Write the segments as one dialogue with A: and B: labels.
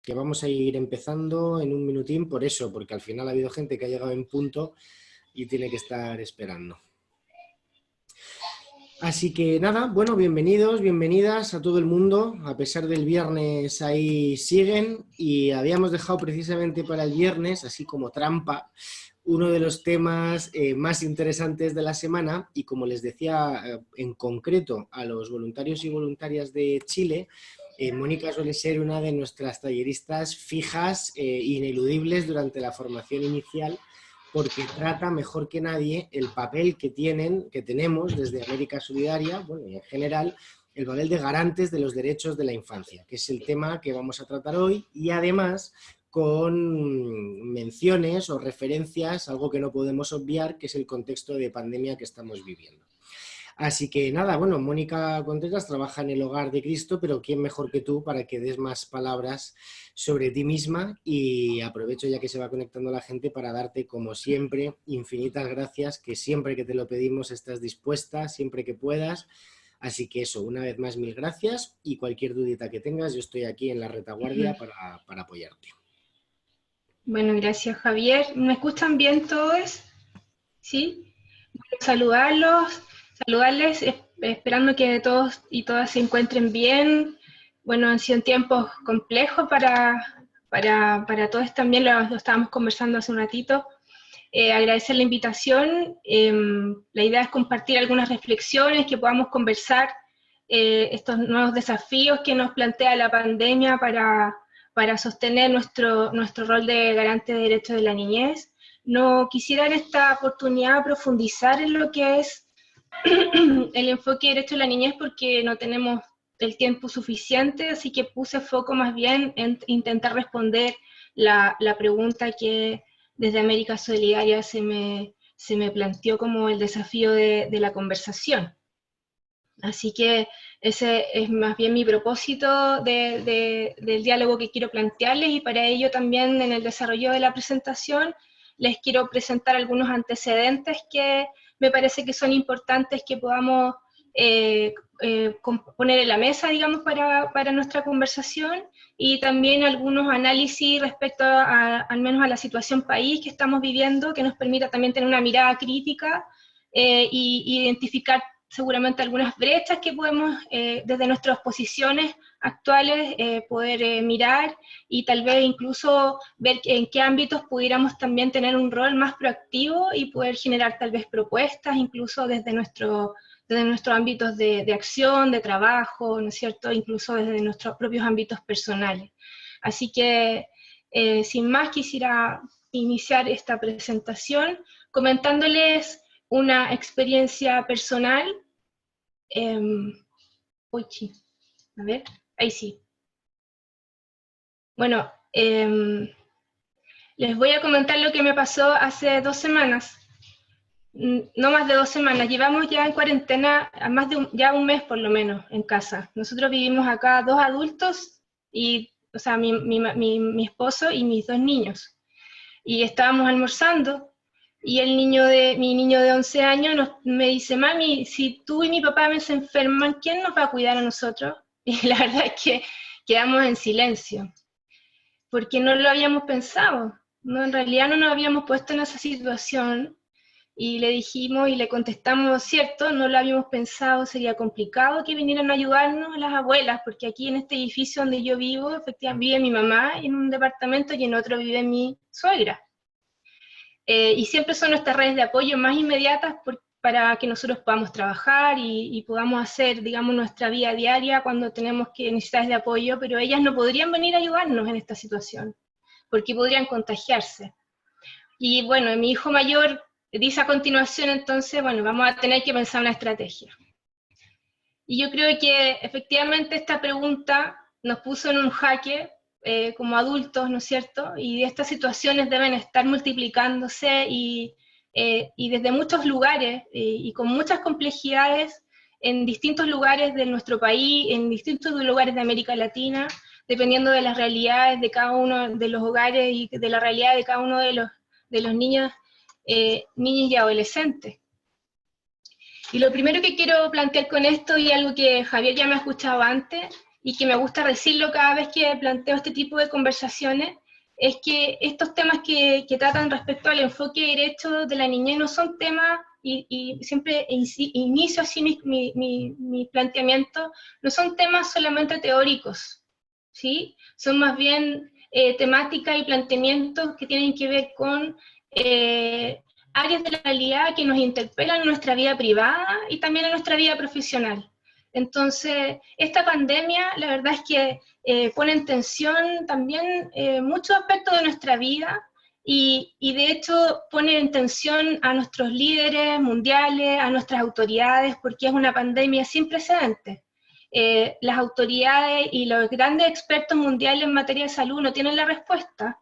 A: que vamos a ir empezando en un minutín por eso, porque al final ha habido gente que ha llegado en punto y tiene que estar esperando. Así que nada, bueno, bienvenidos, bienvenidas a todo el mundo. A pesar del viernes, ahí siguen, y habíamos dejado precisamente para el viernes, así como trampa, uno de los temas más interesantes de la semana, y como les decía en concreto a los voluntarios y voluntarias de Chile, Mónica suele ser una de nuestras talleristas fijas e ineludibles durante la formación inicial, porque trata mejor que nadie el papel que tenemos desde América Solidaria, bueno, y en general, el papel de garantes de los derechos de la infancia, que es el tema que vamos a tratar hoy, y además con menciones o referencias, algo que no podemos obviar, que es el contexto de pandemia que estamos viviendo. Así que nada, bueno, Mónica Contreras trabaja en el Hogar de Cristo, pero ¿quién mejor que tú para que des más palabras sobre ti misma? Y aprovecho ya que se va conectando la gente para darte, como siempre, infinitas gracias, que siempre que te lo pedimos estás dispuesta, siempre que puedas. Así que eso, una vez más, mil gracias, y cualquier dudita que tengas, yo estoy aquí en la retaguardia para apoyarte.
B: Bueno, gracias Javier. ¿Me escuchan bien todos? ¿Sí? Saludarles, esperando que todos y todas se encuentren bien. Bueno, han sido tiempos complejos para todos también, lo estábamos conversando hace un ratito. Agradecer la invitación. La idea es compartir algunas reflexiones, que podamos conversar estos nuevos desafíos que nos plantea la pandemia para sostener nuestro rol de garante de derechos de la niñez. No quisiera en esta oportunidad profundizar en lo que es el enfoque de derechos de la niñez, porque no tenemos el tiempo suficiente, así que puse foco más bien en intentar responder la pregunta que desde América Solidaria se me planteó como el desafío de la conversación. Así que ese es más bien mi propósito del diálogo que quiero plantearles, y para ello también en el desarrollo de la presentación les quiero presentar algunos antecedentes que me parece que son importantes que podamos poner en la mesa, digamos, para nuestra conversación, y también algunos análisis respecto al menos a la situación país que estamos viviendo, que nos permita también tener una mirada crítica y identificar seguramente algunas brechas que podemos desde nuestras posiciones actuales poder mirar, y tal vez incluso ver en qué ámbitos pudiéramos también tener un rol más proactivo y poder generar tal vez propuestas incluso desde nuestros ámbitos de acción, de trabajo, ¿no es cierto?, incluso desde nuestros propios ámbitos personales. Así que sin más quisiera iniciar esta presentación comentándoles una experiencia personal. A ver, ahí sí. Bueno, les voy a comentar lo que me pasó hace 2 semanas. No más de 2 semanas. Llevamos ya en cuarentena ya un mes por lo menos en casa. Nosotros vivimos acá 2 adultos, y, o sea, mi esposo y mis 2 niños. Y estábamos almorzando, y mi niño de 11 años me dice: mami, si tú y mi papá se enferman, ¿quién nos va a cuidar a nosotros? Y la verdad es que quedamos en silencio, porque no lo habíamos pensado, ¿no? En realidad no nos habíamos puesto en esa situación, y le dijimos y le contestamos: cierto, no lo habíamos pensado, sería complicado que vinieran a ayudarnos las abuelas, porque aquí en este edificio donde yo vivo, efectivamente vive mi mamá en un departamento y en otro vive mi suegra. Y siempre son nuestras redes de apoyo más inmediatas para que nosotros podamos trabajar y podamos hacer, digamos, nuestra vida diaria cuando tenemos necesidades de apoyo, pero ellas no podrían venir a ayudarnos en esta situación, porque podrían contagiarse. Y bueno, mi hijo mayor dice a continuación, entonces, bueno, vamos a tener que pensar una estrategia. Y yo creo que efectivamente esta pregunta nos puso en un jaque como adultos, ¿no es cierto? Y estas situaciones deben estar multiplicándose y desde muchos lugares y con muchas complejidades en distintos lugares de nuestro país, en distintos lugares de América Latina, dependiendo de las realidades de cada uno de los hogares y de la realidad de cada uno de los niños, niñas y adolescentes. Y lo primero que quiero plantear con esto, y algo que Javier ya me ha escuchado antes, y que me gusta decirlo cada vez que planteo este tipo de conversaciones, es que estos temas que tratan respecto al enfoque derecho de la niñez no son temas, y siempre inicio así mi planteamiento, no son temas solamente teóricos, ¿sí? Son más bien temáticas y planteamientos que tienen que ver con áreas de la realidad que nos interpelan en nuestra vida privada y también en nuestra vida profesional. Entonces, esta pandemia, la verdad es que pone en tensión también muchos aspectos de nuestra vida y de hecho pone en tensión a nuestros líderes mundiales, a nuestras autoridades, porque es una pandemia sin precedentes. Las autoridades y los grandes expertos mundiales en materia de salud no tienen la respuesta,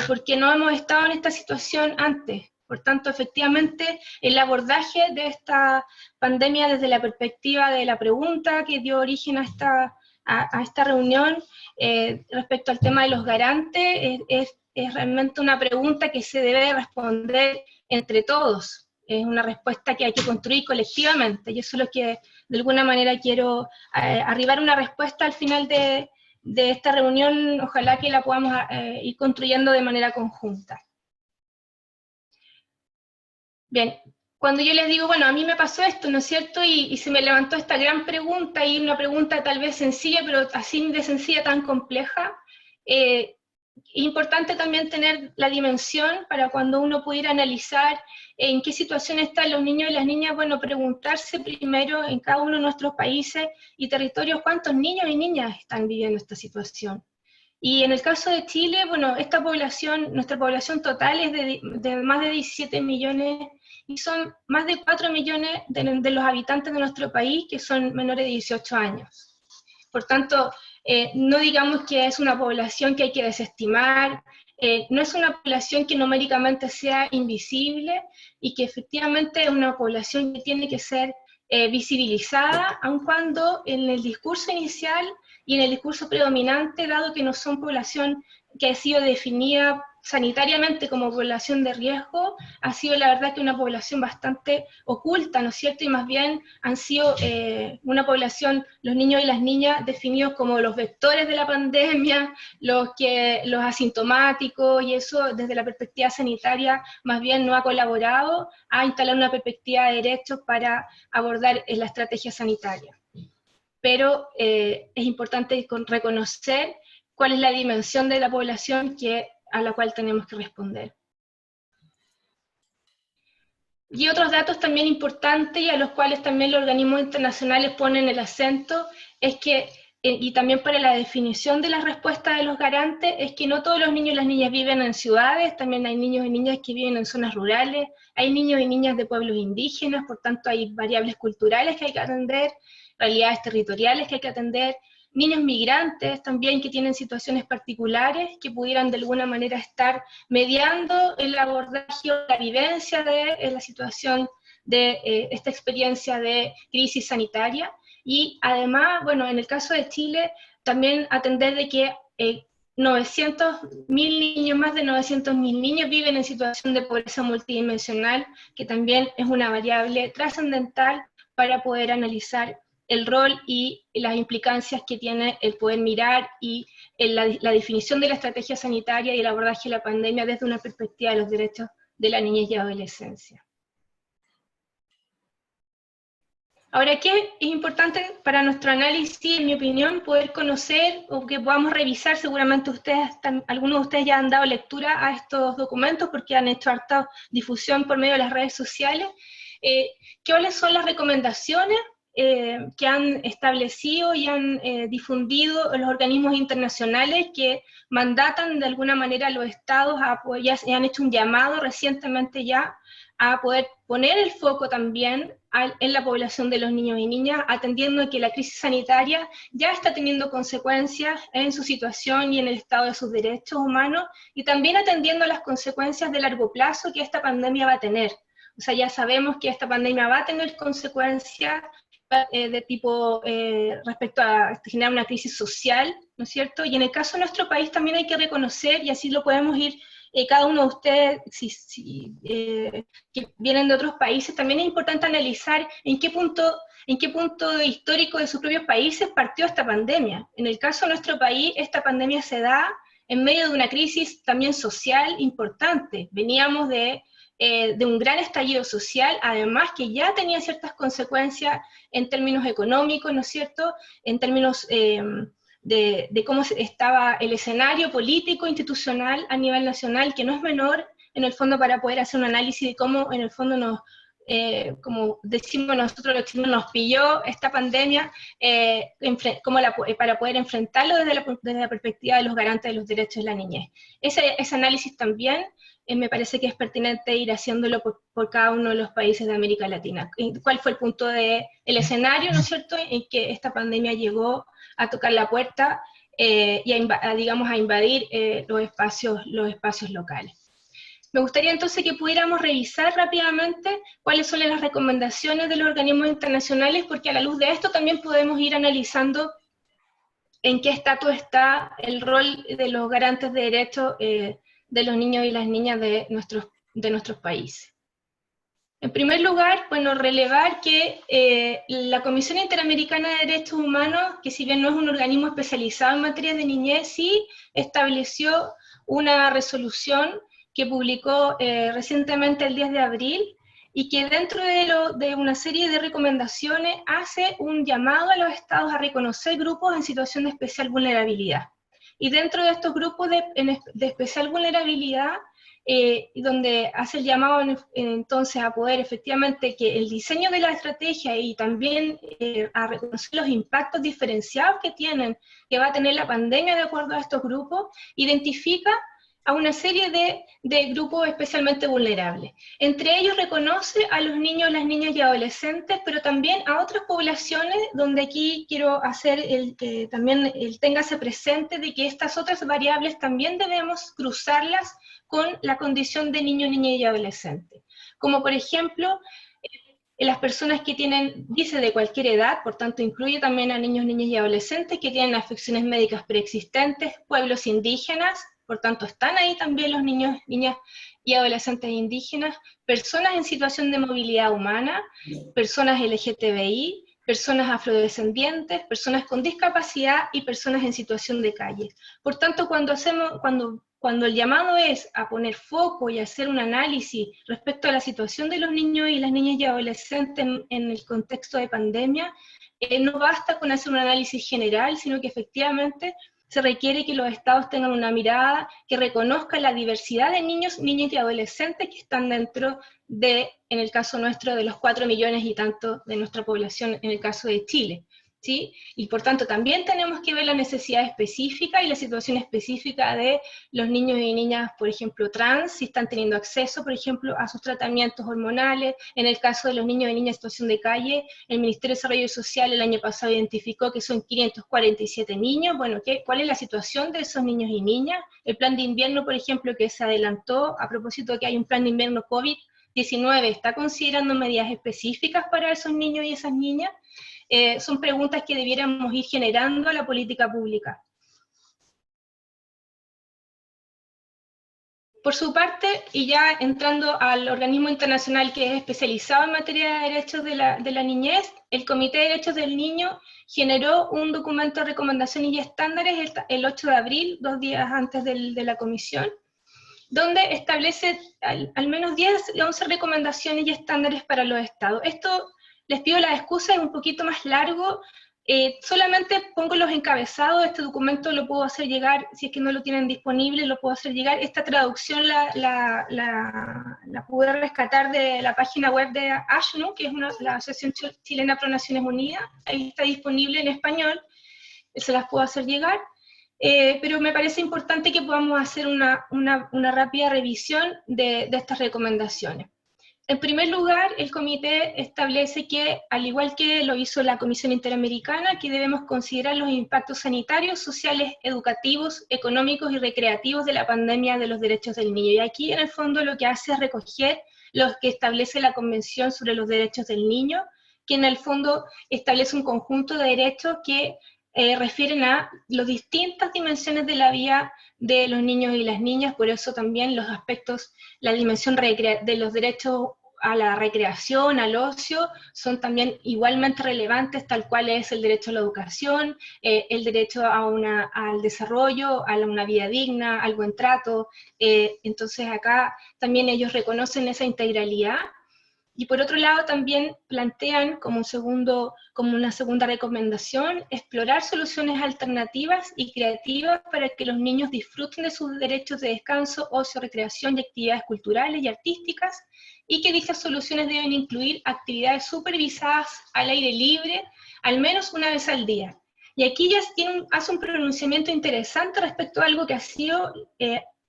B: porque no hemos estado en esta situación antes. Por tanto, efectivamente, el abordaje de esta pandemia desde la perspectiva de la pregunta que dio origen a esta reunión respecto al tema de los garantes es realmente una pregunta que se debe responder entre todos. Es una respuesta que hay que construir colectivamente, y eso es lo que de alguna manera quiero arribar a una respuesta al final de esta reunión. Ojalá que la podamos ir construyendo de manera conjunta. Bien, cuando yo les digo, bueno, a mí me pasó esto, ¿no es cierto? Y se me levantó esta gran pregunta, y una pregunta tal vez sencilla, pero así de sencilla, tan compleja. Es importante también tener la dimensión para cuando uno pudiera analizar en qué situación están los niños y las niñas, bueno, preguntarse primero en cada uno de nuestros países y territorios cuántos niños y niñas están viviendo esta situación. Y en el caso de Chile, bueno, esta población, nuestra población total es de más de 17 millones, y son más de 4 millones de los habitantes de nuestro país que son menores de 18 años. Por tanto, no digamos que es una población que hay que desestimar, no es una población que numéricamente sea invisible, y que efectivamente es una población que tiene que ser visibilizada, aun cuando en el discurso inicial y en el discurso predominante, dado que no son población que ha sido definida sanitariamente como población de riesgo, ha sido la verdad que una población bastante oculta, ¿no es cierto? Y más bien han sido una población, los niños y las niñas, definidos como los vectores de la pandemia, los asintomáticos, y eso desde la perspectiva sanitaria más bien no ha colaborado a instalar una perspectiva de derechos para abordar la estrategia sanitaria. Pero es importante reconocer cuál es la dimensión de la población a la cual tenemos que responder. Y otros datos también importantes, y a los cuales también los organismos internacionales ponen el acento, es que, y también para la definición de la respuesta de los garantes, es que no todos los niños y las niñas viven en ciudades, también hay niños y niñas que viven en zonas rurales, hay niños y niñas de pueblos indígenas, por tanto hay variables culturales que hay que atender, realidades territoriales que hay que atender, niños migrantes también que tienen situaciones particulares que pudieran de alguna manera estar mediando el abordaje o la vivencia de la situación de esta experiencia de crisis sanitaria. Y además, bueno, en el caso de Chile, también atender de que 900.000 niños, más de 900.000 niños viven en situación de pobreza multidimensional, que también es una variable trascendental para poder analizar el rol y las implicancias que tiene el poder mirar y la definición de la estrategia sanitaria y el abordaje de la pandemia desde una perspectiva de los derechos de la niñez y adolescencia. Ahora, ¿qué es importante para nuestro análisis, en mi opinión, poder conocer o que podamos revisar? Seguramente algunos de ustedes ya han dado lectura a estos documentos porque han hecho harta difusión por medio de las redes sociales. ¿Cuáles son las recomendaciones que han establecido y han difundido los organismos internacionales que mandatan de alguna manera a los estados y han hecho un llamado recientemente ya a poder poner el foco también en la población de los niños y niñas, atendiendo que la crisis sanitaria ya está teniendo consecuencias en su situación y en el estado de sus derechos humanos, y también atendiendo las consecuencias de largo plazo que esta pandemia va a tener? O sea, ya sabemos que esta pandemia va a tener consecuencias de tipo respecto a generar una crisis social, ¿no es cierto? Y en el caso de nuestro país también hay que reconocer, y así lo podemos ir cada uno de ustedes, que vienen de otros países, también es importante analizar en qué punto histórico de sus propios países partió esta pandemia. En el caso de nuestro país, esta pandemia se da en medio de una crisis también social importante. Veníamos de un gran estallido social, además que ya tenía ciertas consecuencias en términos económicos, ¿no es cierto?, en términos de cómo estaba el escenario político, institucional a nivel nacional, que no es menor, en el fondo, para poder hacer un análisis de cómo, en el fondo, como decimos nosotros los chilenos, nos pilló esta pandemia, para poder enfrentarlo desde la perspectiva de los garantes de los derechos de la niñez. Ese análisis también me parece que es pertinente ir haciéndolo por cada uno de los países de América Latina. ¿Cuál fue el punto el escenario, ¿no es cierto?, en que esta pandemia llegó a tocar la puerta y a invadir los espacios locales. Me gustaría entonces que pudiéramos revisar rápidamente cuáles son las recomendaciones de los organismos internacionales, porque a la luz de esto también podemos ir analizando en qué estatus está el rol de los garantes de derechos de los niños y las niñas de nuestros países. En primer lugar, bueno, relevar que la Comisión Interamericana de Derechos Humanos, que si bien no es un organismo especializado en materia de niñez, sí estableció una resolución que publicó recientemente el 10 de abril, y que dentro de una serie de recomendaciones hace un llamado a los estados a reconocer grupos en situación de especial vulnerabilidad. Y dentro de estos grupos de especial vulnerabilidad, donde hace el llamado entonces a poder efectivamente que el diseño de la estrategia y también a reconocer los impactos diferenciados que va a tener la pandemia de acuerdo a estos grupos, identifica a una serie de grupos especialmente vulnerables. Entre ellos reconoce a los niños, las niñas y adolescentes, pero también a otras poblaciones, donde aquí quiero hacer también téngase presente de que estas otras variables también debemos cruzarlas con la condición de niño, niña y adolescente. Como por ejemplo, las personas que dice de cualquier edad, por tanto incluye también a niños, niñas y adolescentes que tienen afecciones médicas preexistentes, pueblos indígenas, por tanto están ahí también los niños, niñas y adolescentes indígenas, personas en situación de movilidad humana, personas LGTBI, personas afrodescendientes, personas con discapacidad y personas en situación de calle. Por tanto, cuando el llamado es a poner foco y hacer un análisis respecto a la situación de los niños y las niñas y adolescentes en el contexto de pandemia, no basta con hacer un análisis general, sino que efectivamente se requiere que los estados tengan una mirada que reconozca la diversidad de niños, niñas y adolescentes que están dentro en el caso nuestro, de los 4 millones y tanto de nuestra población, en el caso de Chile, ¿sí? Y por tanto también tenemos que ver la necesidad específica y la situación específica de los niños y niñas, por ejemplo, trans, si están teniendo acceso, por ejemplo, a sus tratamientos hormonales. En el caso de los niños y niñas en situación de calle, el Ministerio de Desarrollo Social el año pasado identificó que son 547 niños. Bueno, ¿cuál es la situación de esos niños y niñas? El plan de invierno, por ejemplo, que se adelantó, a propósito de que hay un plan de invierno COVID-19, ¿está considerando medidas específicas para esos niños y esas niñas? Son preguntas que debiéramos ir generando a la política pública. Por su parte, y ya entrando al organismo internacional que es especializado en materia de derechos de la niñez, el Comité de Derechos del Niño generó un documento de recomendaciones y estándares el 8 de abril, 2 días antes de la comisión, donde establece al menos 10 y 11 recomendaciones y estándares para los estados. Esto, les pido la excusa, es un poquito más largo, solamente pongo los encabezados. Este documento lo puedo hacer llegar, si es que no lo tienen disponible, lo puedo hacer llegar. Esta traducción la pude rescatar de la página web de ASHNU, que es la Asociación Chilena Pro Naciones Unidas. Ahí está disponible en español, se las puedo hacer llegar. Pero me parece importante que podamos hacer una rápida revisión de estas recomendaciones. En primer lugar, el comité establece que, al igual que lo hizo la Comisión Interamericana, que debemos considerar los impactos sanitarios, sociales, educativos, económicos y recreativos de la pandemia de los derechos del niño. Y aquí, en el fondo, lo que hace es recoger lo que establece la Convención sobre los Derechos del Niño, que en el fondo establece un conjunto de derechos que refieren a las distintas dimensiones de la vida de los niños y las niñas, por eso también los aspectos, la dimensión de los derechos a la recreación, al ocio, son también igualmente relevantes, tal cual es el derecho a la educación, el derecho al desarrollo, a una vida digna, al buen trato. Entonces acá también ellos reconocen esa integralidad. Y por otro lado también plantean como una segunda recomendación explorar soluciones alternativas y creativas para que los niños disfruten de sus derechos de descanso, ocio, recreación y actividades culturales y artísticas, y que dichas soluciones deben incluir actividades supervisadas al aire libre, al menos una vez al día. Y aquí ya hace un pronunciamiento interesante respecto a algo que ha sido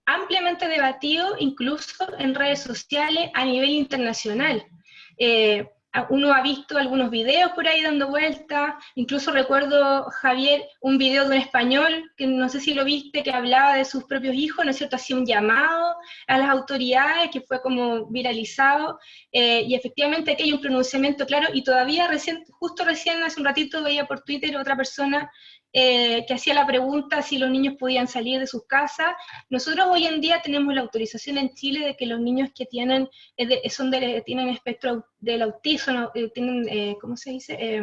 B: ampliamente debatido incluso en redes sociales a nivel internacional. Uno ha visto algunos videos por ahí dando vueltas, incluso recuerdo, Javier, un video de un español, que no sé si lo viste, que hablaba de sus propios hijos, ¿no es cierto?, hacía un llamado a las autoridades, que fue como viralizado, y efectivamente aquí hay un pronunciamiento claro, y todavía justo recién hace un ratito veía por Twitter otra persona que hacía la pregunta si los niños podían salir de sus casas. Nosotros hoy en día tenemos la autorización en Chile de que los niños que tienen espectro del autismo, tienen, ¿cómo se dice?,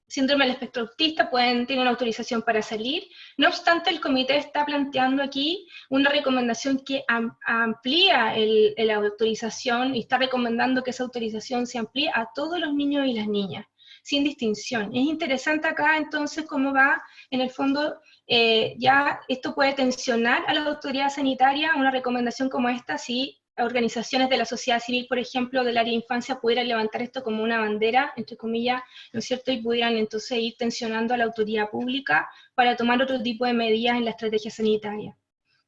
B: síndrome del espectro autista, tienen una autorización para salir. No obstante, el comité está planteando aquí una recomendación que amplía la autorización, y está recomendando que esa autorización se amplíe a todos los niños y las niñas, sin distinción. Es interesante acá entonces cómo va, en el fondo, ya esto puede tensionar a la autoridad sanitaria, una recomendación como esta, si organizaciones de la sociedad civil, por ejemplo, del área de infancia, pudieran levantar esto como una bandera, entre comillas, ¿no es cierto?, y pudieran entonces ir tensionando a la autoridad pública para tomar otro tipo de medidas en la estrategia sanitaria,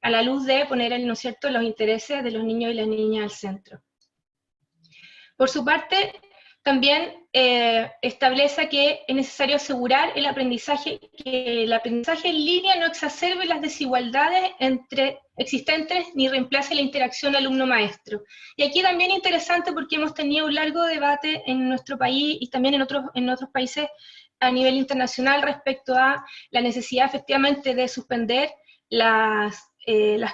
B: a la luz de poner, ¿no es cierto?, los intereses de los niños y las niñas al centro. Por su parte, también establece que es necesario asegurar que el aprendizaje en línea no exacerbe las desigualdades existentes ni reemplace la interacción alumno-maestro. Y aquí también interesante porque hemos tenido un largo debate en nuestro país y también en otros países a nivel internacional respecto a la necesidad efectivamente de suspender las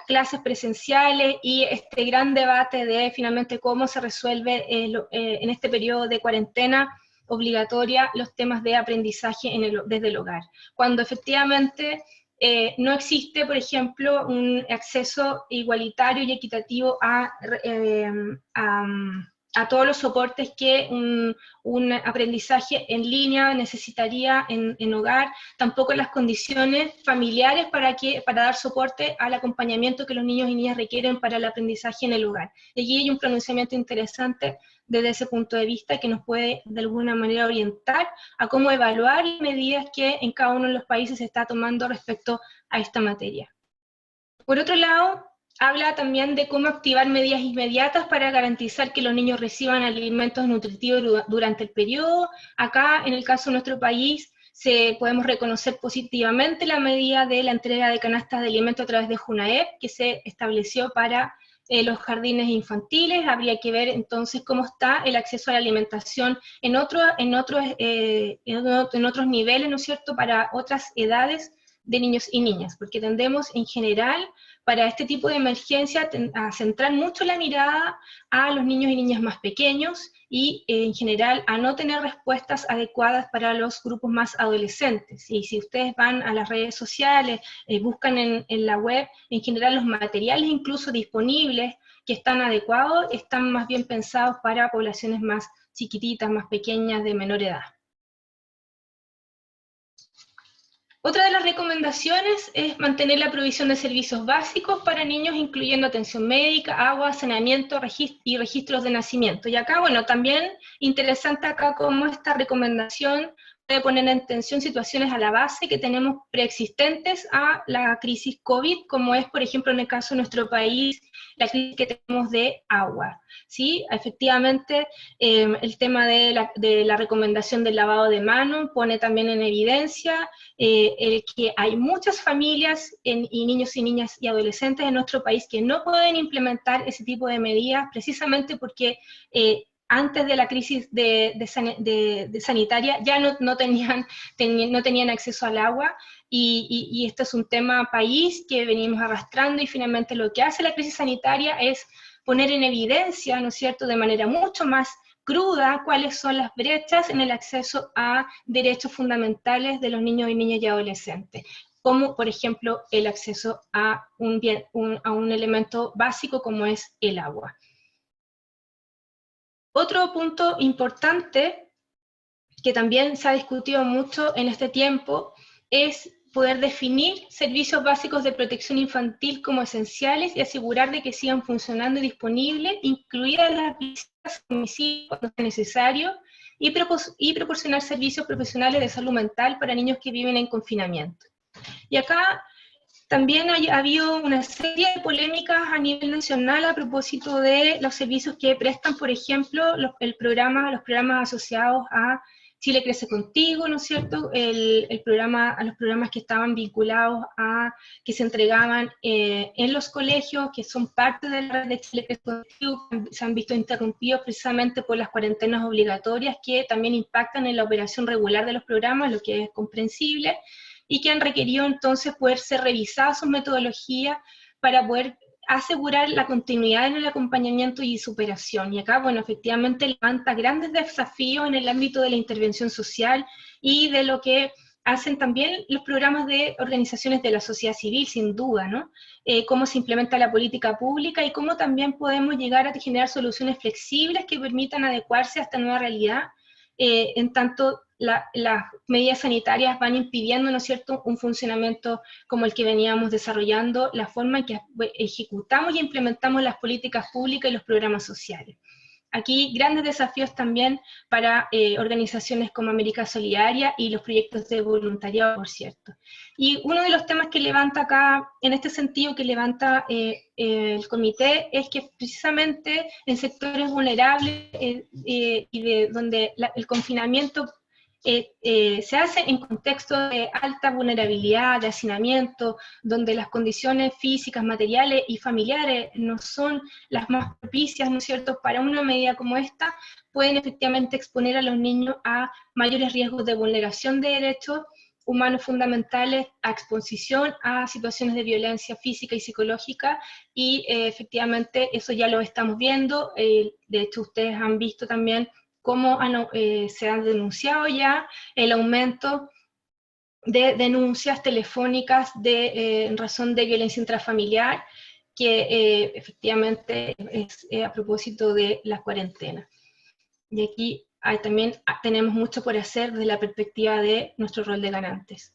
B: clases presenciales y este gran debate de finalmente cómo se resuelve en este periodo de cuarentena obligatoria los temas de aprendizaje desde el hogar, cuando efectivamente no existe, por ejemplo, un acceso igualitario y equitativo a todos los soportes que un aprendizaje en línea necesitaría en hogar, tampoco las condiciones familiares para dar soporte al acompañamiento que los niños y niñas requieren para el aprendizaje en el hogar. Y aquí hay un pronunciamiento interesante desde ese punto de vista que nos puede de alguna manera orientar a cómo evaluar las medidas que en cada uno de los países se está tomando respecto a esta materia. Por otro lado, habla también de cómo activar medidas inmediatas para garantizar que los niños reciban alimentos nutritivos durante el periodo. Acá, en el caso de nuestro país, podemos reconocer positivamente la medida de la entrega de canastas de alimentos a través de Junaep, que se estableció para los jardines infantiles. Habría que ver entonces cómo está el acceso a la alimentación en otros niveles, ¿no es cierto?, para otras edades de niños y niñas, porque tendemos en general para este tipo de emergencia a centrar mucho la mirada a los niños y niñas más pequeños y en general a no tener respuestas adecuadas para los grupos más adolescentes. Y si ustedes van a las redes sociales, buscan en la web, en general los materiales incluso disponibles que están adecuados, están más bien pensados para poblaciones más chiquititas, más pequeñas, de menor edad. Otra de las recomendaciones es mantener la provisión de servicios básicos para niños, incluyendo atención médica, agua, saneamiento y registros de nacimiento. Y acá, bueno, también interesante acá cómo esta recomendación puede poner en tensión situaciones a la base que tenemos preexistentes a la crisis COVID, como es, por ejemplo, en el caso de nuestro país, la crisis que tenemos de agua. ¿Sí? Efectivamente, el tema de la recomendación del lavado de manos pone también en evidencia el que hay muchas familias y niños y niñas y adolescentes en nuestro país que no pueden implementar ese tipo de medidas precisamente porque antes de la crisis de sanitaria ya no tenían acceso al agua, y esto es un tema país que venimos arrastrando, y finalmente lo que hace la crisis sanitaria es poner en evidencia, ¿no es cierto?, de manera mucho más cruda cuáles son las brechas en el acceso a derechos fundamentales de los niños y niñas y adolescentes, como por ejemplo el acceso a un elemento básico como es el agua. Otro punto importante que también se ha discutido mucho en este tiempo es poder definir servicios básicos de protección infantil como esenciales y asegurar de que sigan funcionando y disponibles, incluidas las visitas a domicilio cuando sea necesario, y proporcionar servicios profesionales de salud mental para niños que viven en confinamiento. Y acá también ha habido una serie de polémicas a nivel nacional a propósito de los servicios que prestan, por ejemplo, los programas asociados a Chile Crece Contigo, ¿no es cierto? A los programas que estaban vinculados que se entregaban en los colegios, que son parte de la red de Chile Crece Contigo, se han visto interrumpidos precisamente por las cuarentenas obligatorias, que también impactan en la operación regular de los programas, lo que es comprensible, y que han requerido entonces poder ser revisadas sus metodologías para poder asegurar la continuidad en el acompañamiento y superación. Y acá, bueno, efectivamente levanta grandes desafíos en el ámbito de la intervención social y de lo que hacen también los programas de organizaciones de la sociedad civil, sin duda, ¿no? Cómo se implementa la política pública y cómo también podemos llegar a generar soluciones flexibles que permitan adecuarse a esta nueva realidad, en tanto las medidas sanitarias van impidiendo, ¿no es cierto?, un funcionamiento como el que veníamos desarrollando, la forma en que ejecutamos y implementamos las políticas públicas y los programas sociales. Aquí grandes desafíos también para organizaciones como América Solidaria y los proyectos de voluntariado, por cierto. Y uno de los temas que levanta acá, en este sentido, que levanta el comité, es que precisamente en sectores vulnerables y donde el confinamiento se hace en contextos de alta vulnerabilidad, de hacinamiento, donde las condiciones físicas, materiales y familiares no son las más propicias, ¿no es cierto?, para una medida como esta, pueden efectivamente exponer a los niños a mayores riesgos de vulneración de derechos humanos fundamentales, a exposición a situaciones de violencia física y psicológica, y efectivamente eso ya lo estamos viendo. De hecho ustedes han visto también cómo se han denunciado ya el aumento de denuncias telefónicas en razón de violencia intrafamiliar, que efectivamente es a propósito de la cuarentena. Y aquí también tenemos mucho por hacer desde la perspectiva de nuestro rol de ganantes.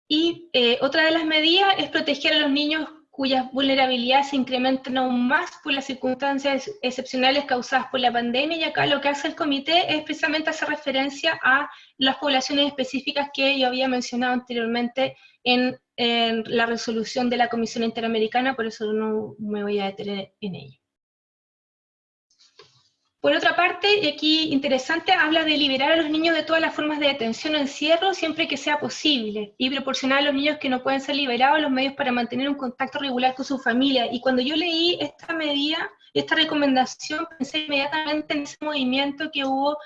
B: Y otra de las medidas es proteger a los niños cuyas vulnerabilidades se incrementan aún más por las circunstancias excepcionales causadas por la pandemia, y acá lo que hace el comité es precisamente hacer referencia a las poblaciones específicas que yo había mencionado anteriormente en la resolución de la Comisión Interamericana, por eso no me voy a detener en ello. Por otra parte, y aquí interesante, habla de liberar a los niños de todas las formas de detención o encierro siempre que sea posible, y proporcionar a los niños que no pueden ser liberados los medios para mantener un contacto regular con su familia. Y cuando yo leí esta medida, esta recomendación, pensé inmediatamente en ese movimiento que hubo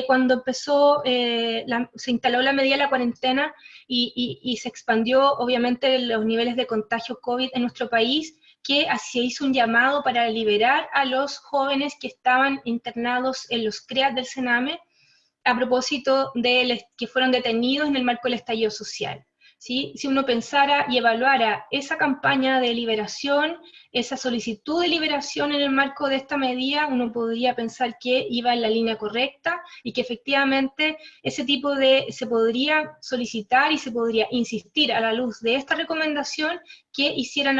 B: cuando se instaló la medida de la cuarentena y se expandió obviamente los niveles de contagio COVID en nuestro país, que se hizo un llamado para liberar a los jóvenes que estaban internados en los CREAT del Sename a propósito de que fueron detenidos en el marco del estallido social. ¿Sí? Si uno pensara y evaluara esa campaña de liberación, esa solicitud de liberación en el marco de esta medida, uno podría pensar que iba en la línea correcta y que efectivamente se podría solicitar y se podría insistir a la luz de esta recomendación que hicieran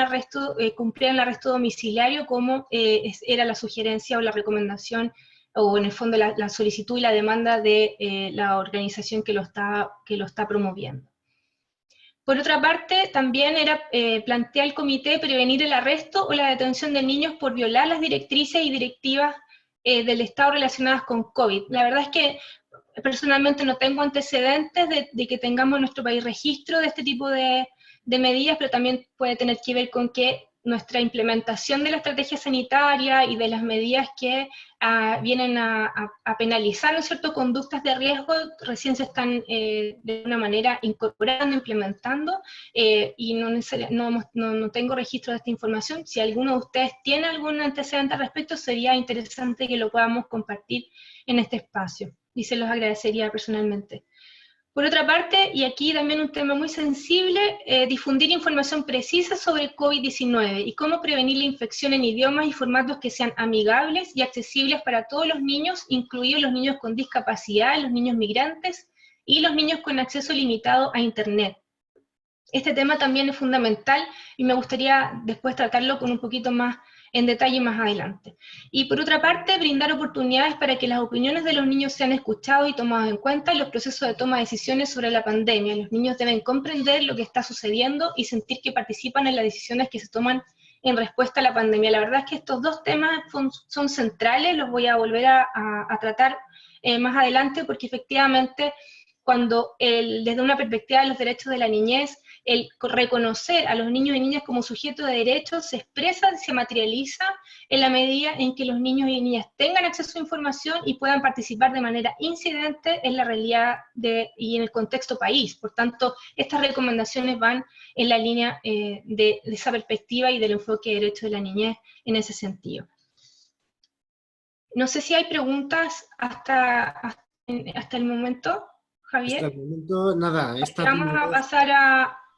B: cumplieran el arresto domiciliario, como era la sugerencia o la recomendación, o en el fondo la solicitud y la demanda de la organización que lo está promoviendo. Por otra parte, también plantea el comité prevenir el arresto o la detención de niños por violar las directrices y directivas del Estado relacionadas con COVID. La verdad es que personalmente no tengo antecedentes de que tengamos en nuestro país registro de este tipo de medidas, pero también puede tener que ver con que nuestra implementación de la estrategia sanitaria y de las medidas que vienen a penalizar, ¿no es cierto?, conductas de riesgo, recién se están de una manera incorporando, implementando, y no tengo registro de esta información. Si alguno de ustedes tiene algún antecedente al respecto, sería interesante que lo podamos compartir en este espacio, y se los agradecería personalmente. Por otra parte, y aquí también un tema muy sensible, difundir información precisa sobre COVID-19 y cómo prevenir la infección en idiomas y formatos que sean amigables y accesibles para todos los niños, incluidos los niños con discapacidad, los niños migrantes y los niños con acceso limitado a Internet. Este tema también es fundamental y me gustaría después tratarlo con un poquito más en detalle más adelante. Y por otra parte, brindar oportunidades para que las opiniones de los niños sean escuchadas y tomadas en cuenta en los procesos de toma de decisiones sobre la pandemia. Los niños deben comprender lo que está sucediendo y sentir que participan en las decisiones que se toman en respuesta a la pandemia. La verdad es que estos dos temas son centrales, los voy a volver a tratar más adelante, porque efectivamente cuando desde una perspectiva de los derechos de la niñez, el reconocer a los niños y niñas como sujetos de derechos se expresa, se materializa en la medida en que los niños y niñas tengan acceso a información y puedan participar de manera incidente en la realidad y en el contexto país. Por tanto, estas recomendaciones van en la línea de esa perspectiva y del enfoque de derechos de la niñez en ese sentido. No sé si hay preguntas hasta el momento, Javier.
A: Hasta el momento, nada.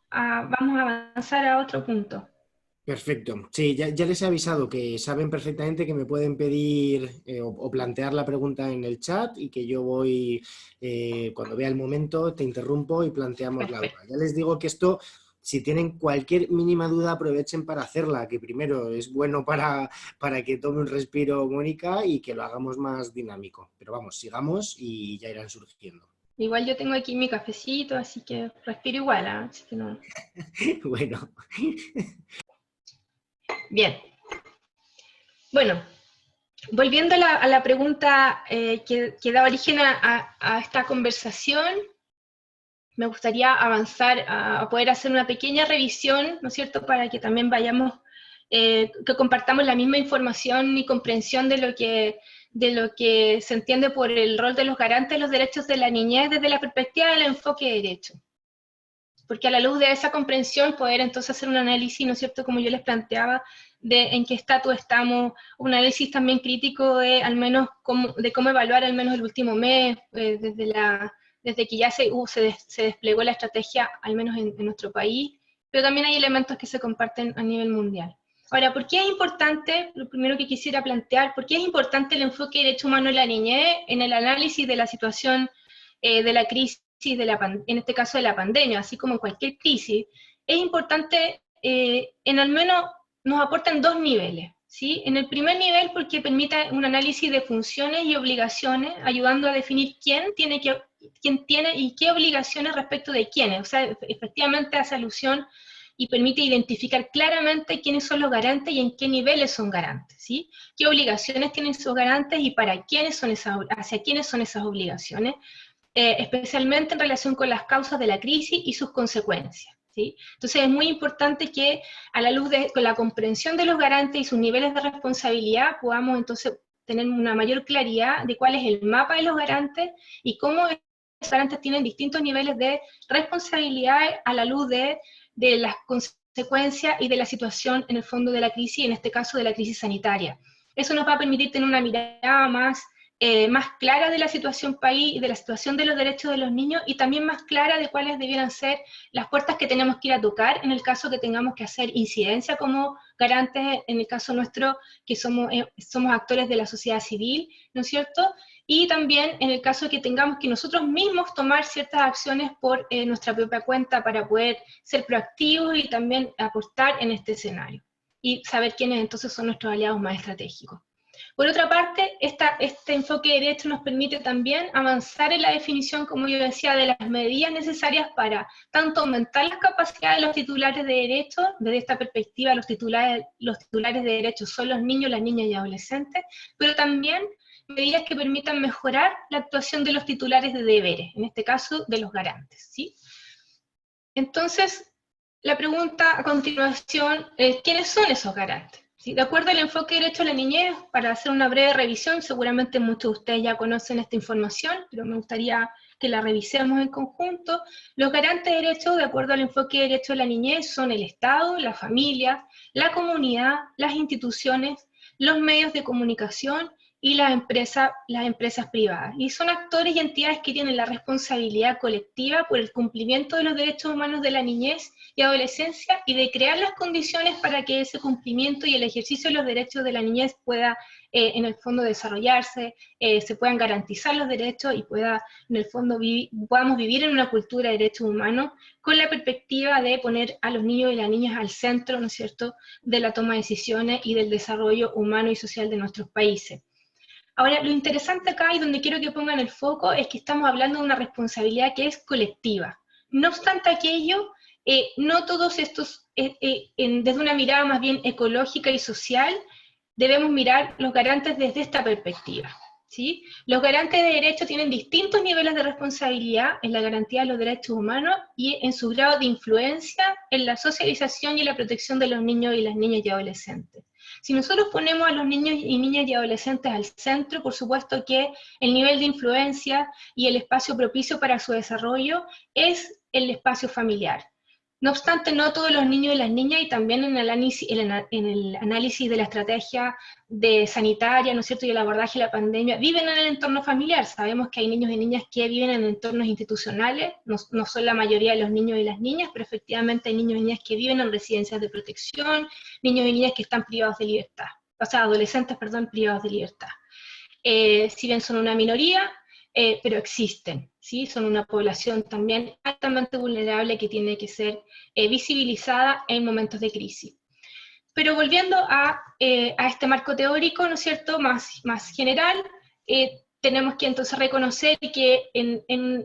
B: Vamos a avanzar a otro punto.
A: Perfecto. Sí, ya les he avisado que saben perfectamente que me pueden pedir o plantear la pregunta en el chat y que yo voy, cuando vea el momento, te interrumpo y planteamos la duda. Ya les digo que esto, si tienen cualquier mínima duda, aprovechen para hacerla, que primero es bueno para que tome un respiro Mónica y que lo hagamos más dinámico. Pero vamos, sigamos y ya irán surgiendo.
B: Igual yo tengo aquí mi cafecito, así que respiro igual, ¿eh? Así que no.
A: Bueno.
B: Bien. Bueno, volviendo a la pregunta que da origen a esta conversación, me gustaría avanzar a poder hacer una pequeña revisión, ¿no es cierto?, para que también vayamos, que compartamos la misma información y comprensión de lo que se entiende por el rol de los garantes de los derechos de la niñez desde la perspectiva del enfoque de derecho. Porque a la luz de esa comprensión poder entonces hacer un análisis, ¿no es cierto?, como yo les planteaba, de en qué estatus estamos, un análisis también crítico de al menos de cómo evaluar al menos el último mes, desde que ya se desplegó la estrategia, al menos en nuestro país, pero también hay elementos que se comparten a nivel mundial. Ahora, ¿por qué es importante, lo primero que quisiera plantear, por qué es importante el enfoque de derecho humano en la niñez en el análisis de la situación de la crisis, en este caso de la pandemia, así como en cualquier crisis? Es importante, en al menos nos aporta en dos niveles, ¿sí? En el primer nivel, porque permite un análisis de funciones y obligaciones, ayudando a definir quién tiene y qué obligaciones respecto de quiénes. O sea, efectivamente hace alusión y permite identificar claramente quiénes son los garantes y en qué niveles son garantes, ¿sí? Qué obligaciones tienen esos garantes y hacia quiénes son esas obligaciones, especialmente en relación con las causas de la crisis y sus consecuencias, ¿sí? Entonces es muy importante que a la luz con la comprensión de los garantes y sus niveles de responsabilidad podamos entonces tener una mayor claridad de cuál es el mapa de los garantes y cómo los garantes tienen distintos niveles de responsabilidad a la luz de las consecuencias y de la situación en el fondo de la crisis, en este caso de la crisis sanitaria. Eso nos va a permitir tener una mirada más clara de la situación país y de la situación de los derechos de los niños, y también más clara de cuáles debieran ser las puertas que tenemos que ir a tocar en el caso que tengamos que hacer incidencia como garantes, en el caso nuestro, que somos actores de la sociedad civil, ¿no es cierto? Y también en el caso de que tengamos que nosotros mismos tomar ciertas acciones por nuestra propia cuenta para poder ser proactivos y también aportar en este escenario, y saber quiénes entonces son nuestros aliados más estratégicos. Por otra parte, este enfoque de derecho nos permite también avanzar en la definición, como yo decía, de las medidas necesarias para tanto aumentar las capacidades de los titulares de derechos. Desde esta perspectiva, los titulares de derechos son los niños, las niñas y adolescentes, pero también medidas que permitan mejorar la actuación de los titulares de deberes, en este caso de los garantes, ¿sí? Entonces, la pregunta a continuación es, ¿quiénes son esos garantes? ¿Sí? De acuerdo al enfoque de derecho a la niñez, para hacer una breve revisión, seguramente muchos de ustedes ya conocen esta información, pero me gustaría que la revisemos en conjunto. Los garantes de derechos, de acuerdo al enfoque de derecho a la niñez, son el Estado, la familia, la comunidad, las instituciones, los medios de comunicación y las empresas privadas. Y son actores y entidades que tienen la responsabilidad colectiva por el cumplimiento de los derechos humanos de la niñez y adolescencia y de crear las condiciones para que ese cumplimiento y el ejercicio de los derechos de la niñez pueda, en el fondo, desarrollarse, se puedan garantizar los derechos y pueda, en el fondo, podamos vivir en una cultura de derechos humanos con la perspectiva de poner a los niños y las niñas al centro, ¿no es cierto?, de la toma de decisiones y del desarrollo humano y social de nuestros países. Ahora, lo interesante acá y donde quiero que pongan el foco es que estamos hablando de una responsabilidad que es colectiva. No obstante aquello, no todos estos, desde una mirada más bien ecológica y social, debemos mirar los garantes desde esta perspectiva, ¿sí? Los garantes de derecho tienen distintos niveles de responsabilidad en la garantía de los derechos humanos y en su grado de influencia en la socialización y la protección de los niños y las niñas y adolescentes. Si nosotros ponemos a los niños y niñas y adolescentes al centro, por supuesto que el nivel de influencia y el espacio propicio para su desarrollo es el espacio familiar. No obstante, no todos los niños y las niñas, y también en el análisis de la estrategia sanitaria, ¿no es cierto?, y el abordaje de la pandemia, viven en el entorno familiar. Sabemos que hay niños y niñas que viven en entornos institucionales, no son la mayoría de los niños y las niñas, pero efectivamente hay niños y niñas que viven en residencias de protección, niños y niñas que están privados de libertad, o sea, adolescentes, perdón, privados de libertad. Si bien son una minoría, pero existen, ¿sí? Son una población también altamente vulnerable que tiene que ser visibilizada en momentos de crisis. Pero volviendo a este marco teórico, ¿no es cierto?, más general, tenemos que entonces reconocer que en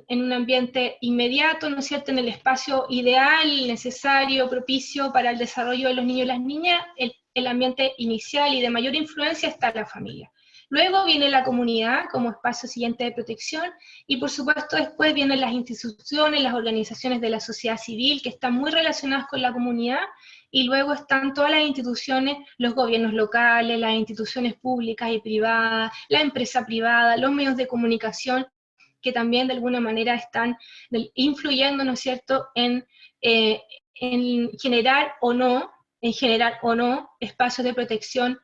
B: un ambiente inmediato, ¿no es cierto?, en el espacio ideal, necesario, propicio para el desarrollo de los niños y las niñas, el ambiente inicial y de mayor influencia está la familia. Luego viene la comunidad como espacio siguiente de protección y por supuesto después vienen las instituciones, las organizaciones de la sociedad civil que están muy relacionadas con la comunidad y luego están todas las instituciones, los gobiernos locales, las instituciones públicas y privadas, la empresa privada, los medios de comunicación que también de alguna manera están influyendo, ¿no es cierto?, en generar o no espacios de protección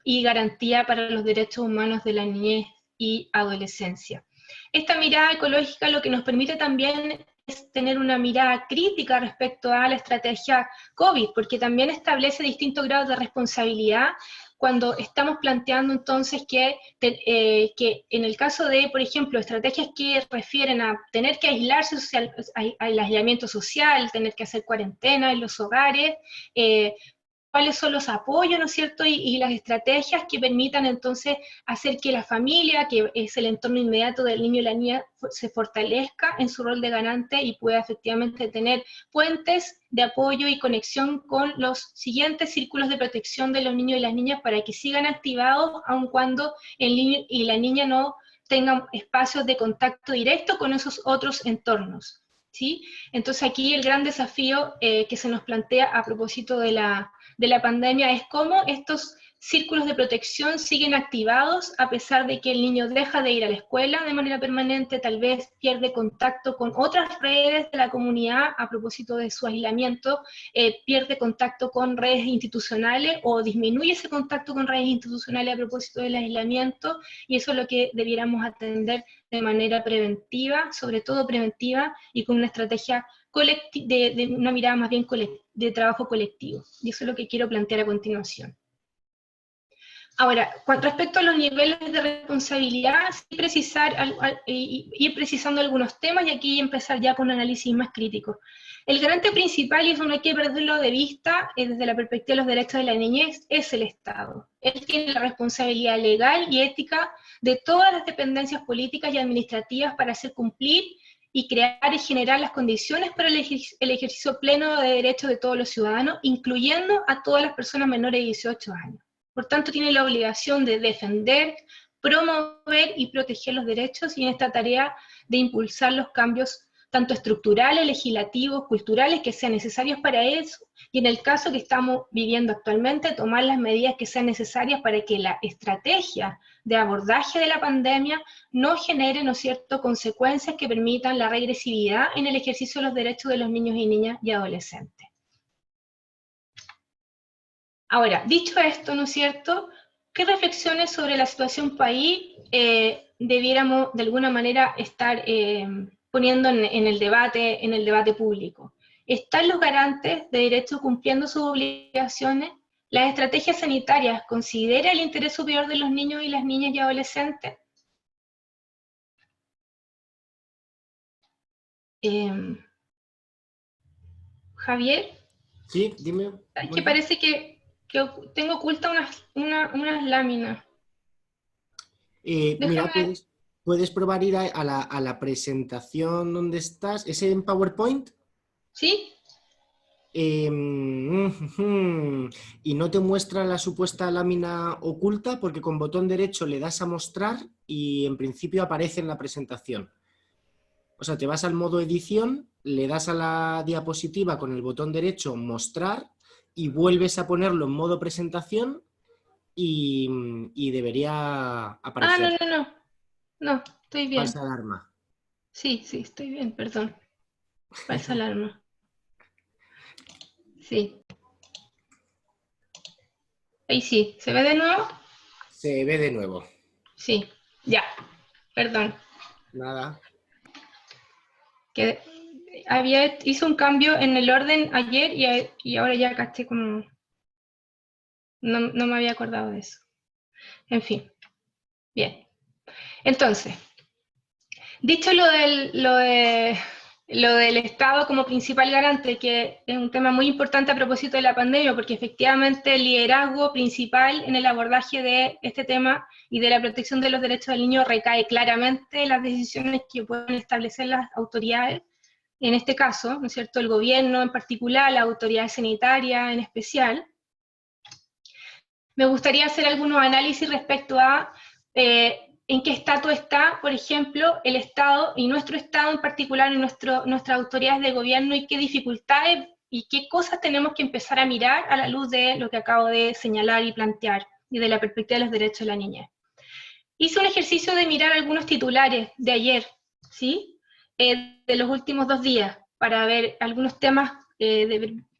B: y garantía para los derechos humanos de la niñez y adolescencia. Esta mirada ecológica lo que nos permite también es tener una mirada crítica respecto a la estrategia COVID, porque también establece distintos grados de responsabilidad cuando estamos planteando entonces que en el caso de, por ejemplo, estrategias que refieren a tener que aislarse al aislamiento social, tener que hacer cuarentena en los hogares, cuáles son los apoyos, ¿no es cierto?, y las estrategias que permitan entonces hacer que la familia, que es el entorno inmediato del niño y la niña, se fortalezca en su rol de garante y pueda efectivamente tener puentes de apoyo y conexión con los siguientes círculos de protección de los niños y las niñas para que sigan activados aun cuando el niño y la niña no tengan espacios de contacto directo con esos otros entornos, ¿sí? Entonces aquí el gran desafío que se nos plantea a propósito de la pandemia es cómo estos círculos de protección siguen activados a pesar de que el niño deja de ir a la escuela de manera permanente, tal vez pierde contacto con otras redes de la comunidad a propósito de su aislamiento, pierde contacto con redes institucionales o disminuye ese contacto con redes institucionales a propósito del aislamiento, y eso es lo que debiéramos atender de manera preventiva, sobre todo preventiva, y con una estrategia de una mirada más bien de trabajo colectivo. Y eso es lo que quiero plantear a continuación. Ahora, respecto a los niveles de responsabilidad, sí ir precisando algunos temas y aquí empezar ya con un análisis más crítico. El garante principal, y eso no hay que perderlo de vista desde la perspectiva de los derechos de la niñez, es el Estado. Él tiene la responsabilidad legal y ética de todas las dependencias políticas y administrativas para hacer cumplir y crear y generar las condiciones para el ejercicio pleno de derechos de todos los ciudadanos, incluyendo a todas las personas menores de 18 años. Por tanto, tiene la obligación de defender, promover y proteger los derechos y en esta tarea de impulsar los cambios tanto estructurales, legislativos, culturales, que sean necesarios para eso, y en el caso que estamos viviendo actualmente, tomar las medidas que sean necesarias para que la estrategia de abordaje de la pandemia no genere, ¿no es cierto?, consecuencias que permitan la regresividad en el ejercicio de los derechos de los niños y niñas y adolescentes. Ahora, dicho esto, ¿no es cierto?, ¿qué reflexiones sobre la situación país debiéramos de alguna manera estar poniendo en el debate público? ¿Están los garantes de derecho cumpliendo sus obligaciones? ¿Las estrategias sanitarias consideran el interés superior de los niños y las niñas y adolescentes? Javier,
A: Sí, dime.
B: es que parece que tengo oculta unas láminas.
A: Mira, puedes probar ir a la presentación donde estás. ¿Es en PowerPoint?
B: ¿Sí?
A: Y no te muestra la supuesta lámina oculta porque con botón derecho le das a mostrar y en principio aparece en la presentación. O sea, te vas al modo edición, le das a la diapositiva con el botón derecho mostrar y vuelves a ponerlo en modo presentación y debería aparecer.
B: No, estoy bien.
A: Falsa alarma.
B: Sí, estoy bien, perdón. Falsa alarma. Sí. Ahí sí, ¿se ve de nuevo?
A: Se ve de nuevo.
B: Sí, ya, perdón.
A: Nada.
B: Que hice un cambio en el orden ayer y ahora ya caché como... No me había acordado de eso. En fin, bien. Entonces, dicho lo del Estado como principal garante, que es un tema muy importante a propósito de la pandemia, porque efectivamente el liderazgo principal en el abordaje de este tema y de la protección de los derechos del niño recae claramente en las decisiones que pueden establecer las autoridades, en este caso, ¿no es cierto?, el gobierno en particular, la autoridad sanitaria en especial. Me gustaría hacer algunos análisis respecto a en qué estatus está, por ejemplo, el Estado y nuestro Estado en particular, en nuestras autoridades de gobierno y qué dificultades y qué cosas tenemos que empezar a mirar a la luz de lo que acabo de señalar y plantear y de la perspectiva de los derechos de la niñez. Hice un ejercicio de mirar algunos titulares de ayer, ¿sí? De los últimos 2 días, para ver algunos temas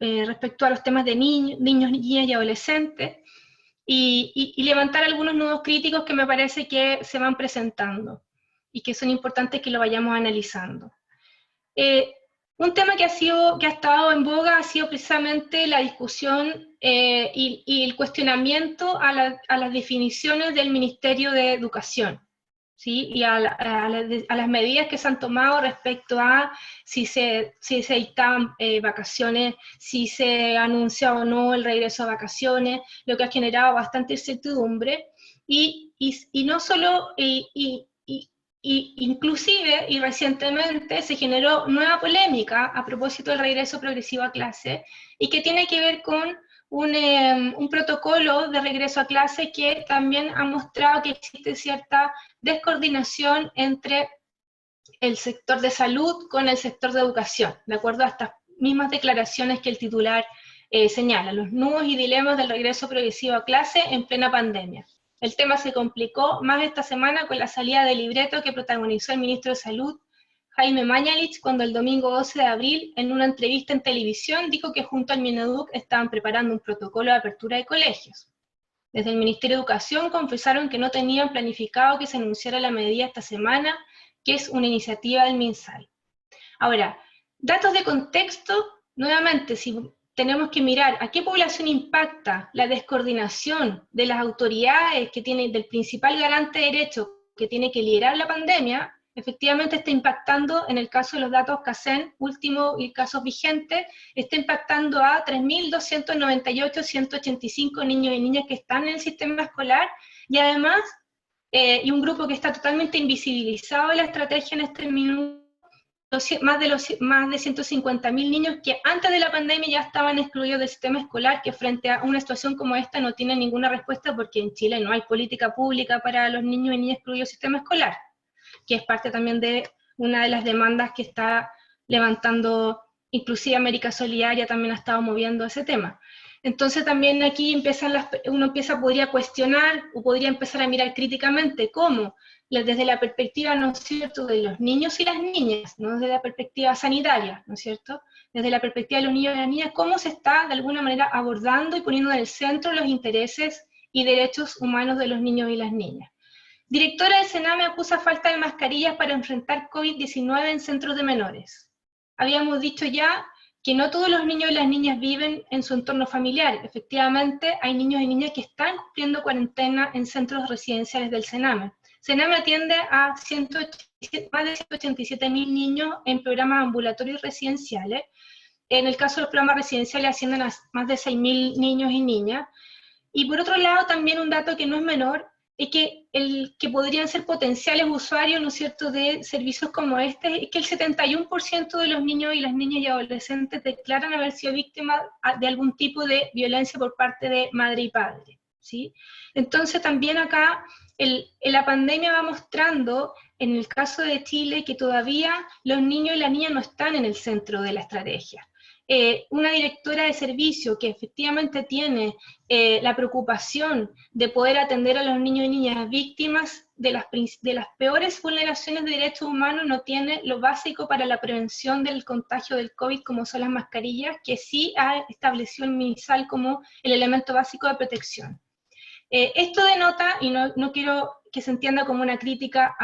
B: respecto a los temas de niños, niñas y adolescentes, y levantar algunos nudos críticos que me parece que se van presentando y que son importantes que lo vayamos analizando. Un tema que ha estado en boga ha sido precisamente la discusión y el cuestionamiento a las definiciones del Ministerio de Educación, ¿sí? Y a las medidas que se han tomado respecto a si se dictaban vacaciones, si se anuncia o no el regreso a vacaciones, lo que ha generado bastante incertidumbre, y no solo, inclusive y recientemente se generó nueva polémica a propósito del regreso progresivo a clase, y que tiene que ver con un protocolo de regreso a clase que también ha mostrado que existe cierta descoordinación entre el sector de salud con el sector de educación, de acuerdo a estas mismas declaraciones que el titular señala, los nudos y dilemas del regreso progresivo a clase en plena pandemia. El tema se complicó más esta semana con la salida del libreto que protagonizó el ministro de Salud, Jaime Mañalich, cuando el domingo 12 de abril, en una entrevista en televisión, dijo que junto al Mineduc estaban preparando un protocolo de apertura de colegios. Desde el Ministerio de Educación confesaron que no tenían planificado que se anunciara la medida esta semana, que es una iniciativa del MinSal. Ahora, datos de contexto, nuevamente, si tenemos que mirar a qué población impacta la descoordinación de las autoridades que tienen del principal garante de derechos que tiene que liderar la pandemia, efectivamente está impactando, en el caso de los datos CACEN, último y casos vigentes, está impactando a 3.298.185 niños y niñas que están en el sistema escolar, y además, y un grupo que está totalmente invisibilizado en la estrategia en este minuto, más de 150.000 niños que antes de la pandemia ya estaban excluidos del sistema escolar, que frente a una situación como esta no tienen ninguna respuesta porque en Chile no hay política pública para los niños y niñas excluidos del sistema escolar, que es parte también de una de las demandas que está levantando, inclusive América Solidaria también ha estado moviendo ese tema. Entonces también aquí uno podría cuestionar o podría empezar a mirar críticamente cómo, desde la perspectiva, ¿no es cierto?, de los niños y las niñas, no desde la perspectiva sanitaria, ¿no es cierto?, desde la perspectiva de los niños y las niñas, cómo se está de alguna manera abordando y poniendo en el centro los intereses y derechos humanos de los niños y las niñas. Directora del Sename acusa falta de mascarillas para enfrentar COVID-19 en centros de menores. Habíamos dicho ya que no todos los niños y las niñas viven en su entorno familiar. Efectivamente, hay niños y niñas que están cumpliendo cuarentena en centros residenciales del Sename. Sename atiende a más de 187.000 niños en programas ambulatorios residenciales. En el caso de los programas residenciales ascienden a más de 6.000 niños y niñas. Y por otro lado, también un dato que no es menor, es que podrían ser potenciales usuarios, ¿no es cierto?, de servicios como este, es que el 71% de los niños y las niñas y adolescentes declaran haber sido víctimas de algún tipo de violencia por parte de madre y padre, ¿sí? Entonces también acá la pandemia va mostrando, en el caso de Chile, que todavía los niños y las niñas no están en el centro de la estrategia. Una directora de servicio que efectivamente tiene la preocupación de poder atender a los niños y niñas víctimas de las peores vulneraciones de derechos humanos no tiene lo básico para la prevención del contagio del COVID, como son las mascarillas, que sí ha establecido el MINSAL como el elemento básico de protección. Esto denota, y no quiero que se entienda como una crítica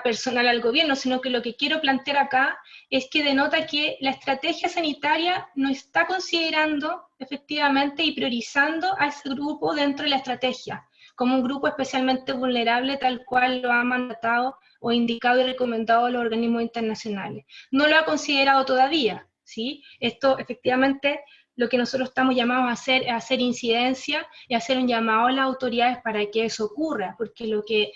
B: personal al gobierno, sino que lo que quiero plantear acá es que denota que la estrategia sanitaria no está considerando efectivamente y priorizando a ese grupo dentro de la estrategia, como un grupo especialmente vulnerable, tal cual lo ha mandatado o indicado y recomendado a los organismos internacionales. No lo ha considerado todavía, ¿sí? Esto efectivamente lo que nosotros estamos llamados a hacer es hacer incidencia y hacer un llamado a las autoridades para que eso ocurra, porque lo que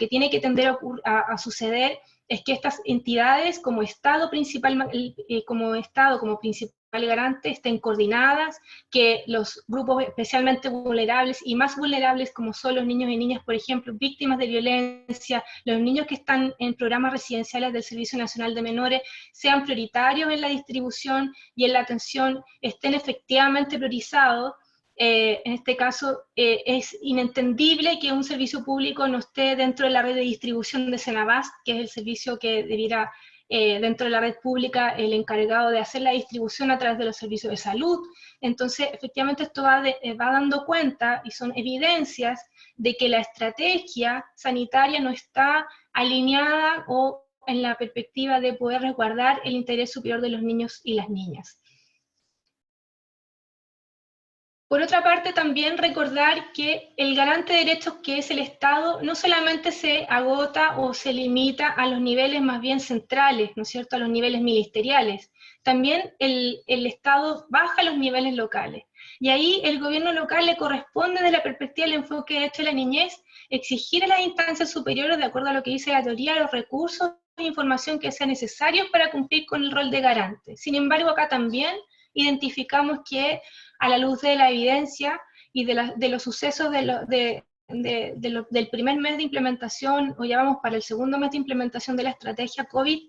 B: tiene que tender a suceder es que estas entidades como Estado como principal garante estén coordinadas, que los grupos especialmente vulnerables y más vulnerables como son los niños y niñas, por ejemplo, víctimas de violencia, los niños que están en programas residenciales del Servicio Nacional de Menores, sean prioritarios en la distribución y en la atención, estén efectivamente priorizados. En este caso, es inentendible que un servicio público no esté dentro de la red de distribución de Senabast, que es el servicio que debiera, dentro de la red pública, el encargado de hacer la distribución a través de los servicios de salud. Entonces, efectivamente, esto va dando cuenta, y son evidencias, de que la estrategia sanitaria no está alineada o en la perspectiva de poder resguardar el interés superior de los niños y las niñas. Por otra parte, también recordar que el garante de derechos que es el Estado no solamente se agota o se limita a los niveles más bien centrales, ¿no es cierto?, a los niveles ministeriales. También el Estado baja a los niveles locales. Y ahí el gobierno local le corresponde, desde la perspectiva del enfoque de hecho de la niñez, exigir a las instancias superiores, de acuerdo a lo que dice la teoría, los recursos e información que sean necesarios para cumplir con el rol de garante. Sin embargo, acá también identificamos que, a la luz de la evidencia y de los sucesos del primer mes de implementación, o ya vamos para el segundo mes de implementación de la estrategia COVID,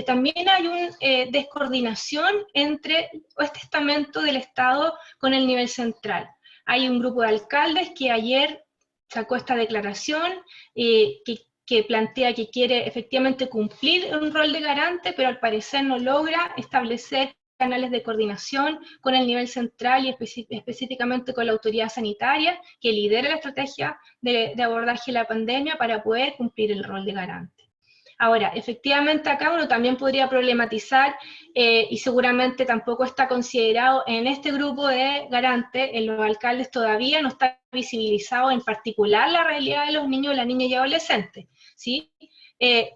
B: también hay una descoordinación entre este estamento del Estado con el nivel central. Hay un grupo de alcaldes que ayer sacó esta declaración que plantea que quiere efectivamente cumplir un rol de garante, pero al parecer no logra establecer canales de coordinación con el nivel central y específicamente con la autoridad sanitaria que lidera la estrategia de abordaje de la pandemia para poder cumplir el rol de garante. Ahora, efectivamente acá uno también podría problematizar, y seguramente tampoco está considerado en este grupo de garantes, en los alcaldes todavía no está visibilizado en particular la realidad de los niños, las niñas y adolescentes, ¿sí?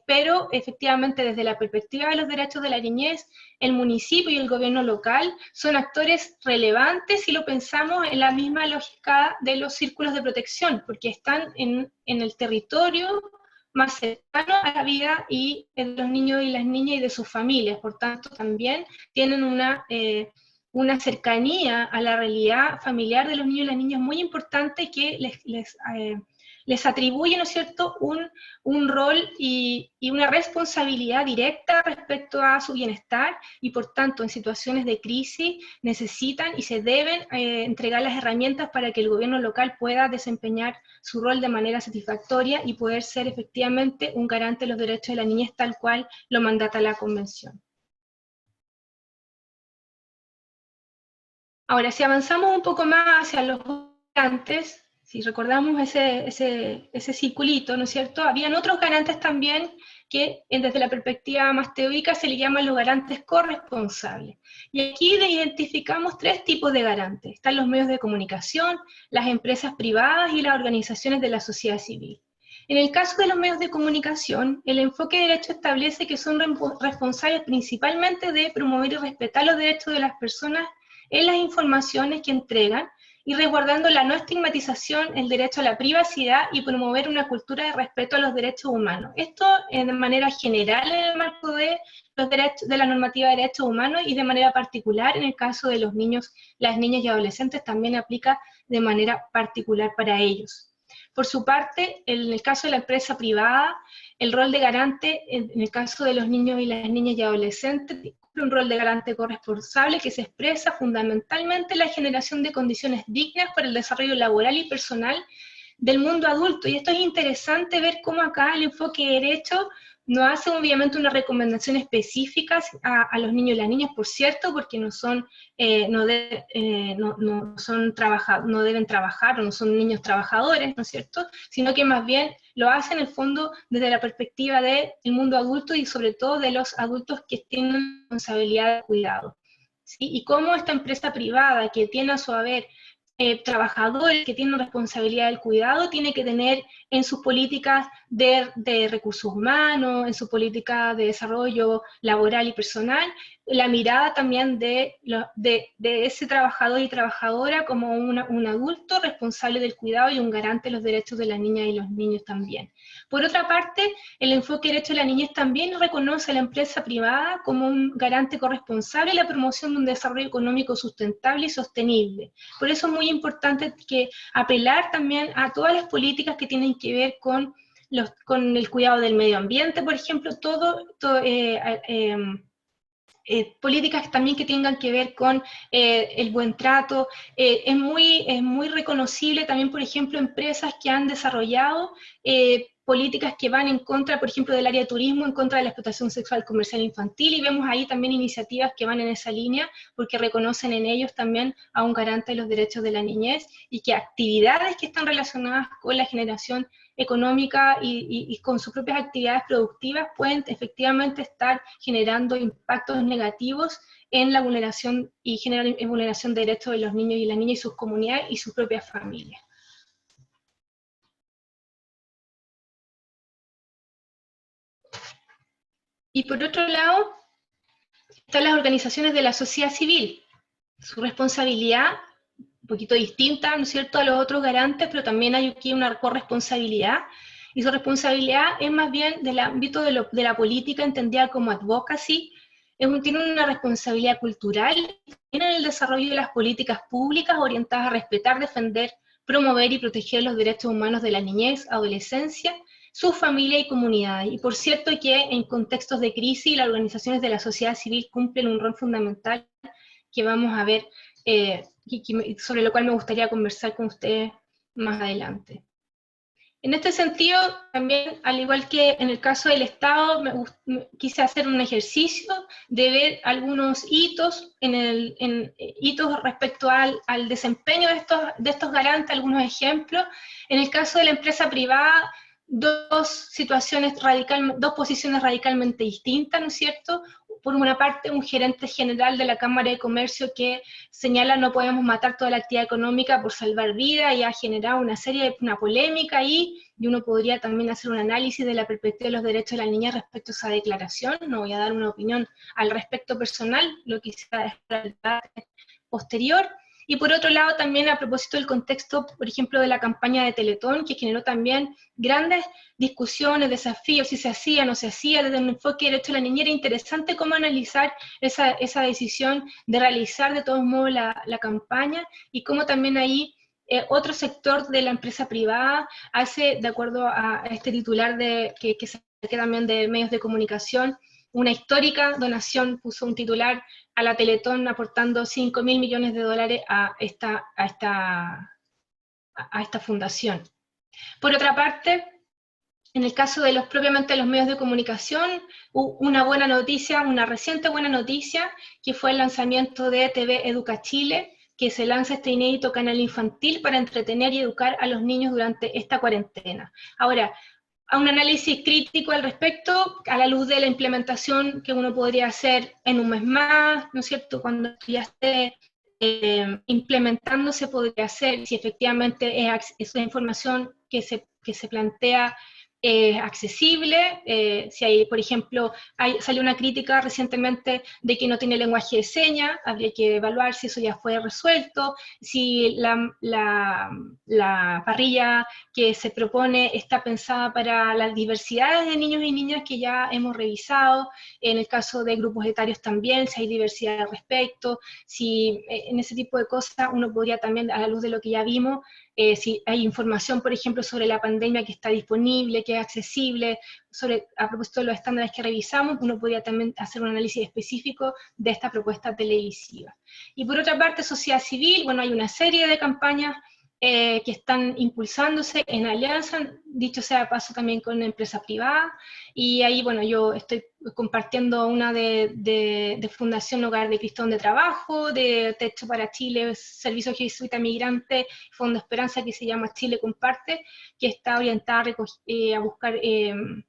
B: Pero efectivamente desde la perspectiva de los derechos de la niñez, el municipio y el gobierno local son actores relevantes si lo pensamos en la misma lógica de los círculos de protección, porque están en el territorio más cercano a la vida y de los niños y las niñas y de sus familias, por tanto también tienen una cercanía a la realidad familiar de los niños y las niñas muy importante que les atribuye, ¿no es cierto?, un rol y una responsabilidad directa respecto a su bienestar, y por tanto en situaciones de crisis necesitan y se deben entregar las herramientas para que el gobierno local pueda desempeñar su rol de manera satisfactoria y poder ser efectivamente un garante de los derechos de la niñez tal cual lo mandata la Convención. Ahora, si avanzamos un poco más hacia los garantes, si recordamos ese circulito, ¿no es cierto? Habían otros garantes también que desde la perspectiva más teórica se le llaman los garantes corresponsables. Y aquí identificamos tres tipos de garantes. Están los medios de comunicación, las empresas privadas y las organizaciones de la sociedad civil. En el caso de los medios de comunicación, el enfoque de derecho establece que son responsables principalmente de promover y respetar los derechos de las personas en las informaciones que entregan, y resguardando la no estigmatización, el derecho a la privacidad y promover una cultura de respeto a los derechos humanos. Esto de manera general en el marco de los derechos, de la normativa de derechos humanos, y de manera particular en el caso de los niños, las niñas y adolescentes también aplica de manera particular para ellos. Por su parte, en el caso de la empresa privada, el rol de garante, en el caso de los niños y las niñas y adolescentes, un rol de garante corresponsable que se expresa fundamentalmente en la generación de condiciones dignas para el desarrollo laboral y personal del mundo adulto. Y esto es interesante ver cómo acá el enfoque de derecho no hace obviamente una recomendación específica a los niños y las niñas, por cierto, porque no deben trabajar, o no son niños trabajadores, ¿no es cierto?, sino que más bien lo hace en el fondo desde la perspectiva del mundo adulto, y sobre todo de los adultos que tienen responsabilidad de cuidado, ¿sí? Y cómo esta empresa privada que tiene a su haber trabajadores que tienen responsabilidad del cuidado, tiene que tener en sus políticas de recursos humanos, en su política de desarrollo laboral y personal, la mirada también de ese trabajador y trabajadora como un adulto responsable del cuidado y un garante de los derechos de las niñas y los niños también. Por otra parte, el enfoque de derecho de la niñez también reconoce a la empresa privada como un garante corresponsable en la promoción de un desarrollo económico sustentable y sostenible. Por eso es muy importante que apelar también a todas las políticas que tienen que ver con el cuidado del medio ambiente, por ejemplo, políticas también que tengan que ver con el buen trato. Es muy reconocible también, por ejemplo, empresas que han desarrollado políticas que van en contra, por ejemplo, del área de turismo, en contra de la explotación sexual comercial infantil, y vemos ahí también iniciativas que van en esa línea, porque reconocen en ellos también a un garante de los derechos de la niñez, y que actividades que están relacionadas con la generación económica y con sus propias actividades productivas pueden efectivamente estar generando impactos negativos en la vulneración y generan vulneración de derechos de los niños y las niñas y sus comunidades y sus propias familias. Y por otro lado, están las organizaciones de la sociedad civil. Su responsabilidad, un poquito distinta, ¿no es cierto?, a los otros garantes, pero también hay aquí una corresponsabilidad, y su responsabilidad es más bien del ámbito de la política entendida como advocacy. Tiene una responsabilidad cultural en el desarrollo de las políticas públicas orientadas a respetar, defender, promover y proteger los derechos humanos de la niñez, adolescencia, su familia y comunidades. Y por cierto que en contextos de crisis las organizaciones de la sociedad civil cumplen un rol fundamental que vamos a ver, sobre lo cual me gustaría conversar con ustedes más adelante. En este sentido, también, al igual que en el caso del Estado, quise hacer un ejercicio de ver algunos hitos, hitos respecto al desempeño de estos garantes, algunos ejemplos. En el caso de la empresa privada, dos posiciones radicalmente distintas, ¿no es cierto? Por una parte, un gerente general de la Cámara de Comercio que señala no podemos matar toda la actividad económica por salvar vidas, y ha generado una polémica ahí, y uno podría también hacer un análisis de la perspectiva de los derechos de la niña respecto a esa declaración. No voy a dar una opinión al respecto personal, lo quisiera dejar al debate posterior. Y por otro lado, también a propósito del contexto, por ejemplo, de la campaña de Teletón, que generó también grandes discusiones, desafíos, si se hacía o no se hacía, desde un enfoque de derecho a la niñez. Era interesante cómo analizar esa decisión de realizar de todos modos la campaña, y cómo también ahí otro sector de la empresa privada hace, de acuerdo a este titular que se queda también de medios de comunicación, una histórica donación, puso un titular a la Teletón aportando $5.000 millones a esta fundación. Por otra parte, en el caso de propiamente los medios de comunicación, una buena noticia, una reciente buena noticia, que fue el lanzamiento de TV Educa Chile, que se lanza este inédito canal infantil para entretener y educar a los niños durante esta cuarentena. Ahora, a un análisis crítico al respecto, a la luz de la implementación que uno podría hacer en un mes más, ¿no es cierto?, cuando ya esté implementándose podría hacer, si efectivamente es una información que se plantea accesible, si hay, por ejemplo, salió una crítica recientemente de que no tiene lenguaje de señas, habría que evaluar si eso ya fue resuelto, si la parrilla que se propone está pensada para las diversidades de niños y niñas que ya hemos revisado, en el caso de grupos etarios también, si hay diversidad al respecto, si en ese tipo de cosas uno podría también, a la luz de lo que ya vimos, si hay información, por ejemplo, sobre la pandemia que está disponible, que es accesible, a propósito de los estándares que revisamos, uno podría también hacer un análisis específico de esta propuesta televisiva. Y por otra parte, sociedad civil, bueno, hay una serie de campañas que están impulsándose en alianza, dicho sea de paso también con empresa privada, y ahí, bueno, yo estoy compartiendo una de Fundación Hogar de Cristo Donde Trabajo, de Techo para Chile, Servicio Jesuita Migrante, Fondo Esperanza, que se llama Chile Comparte, que está orientada a buscar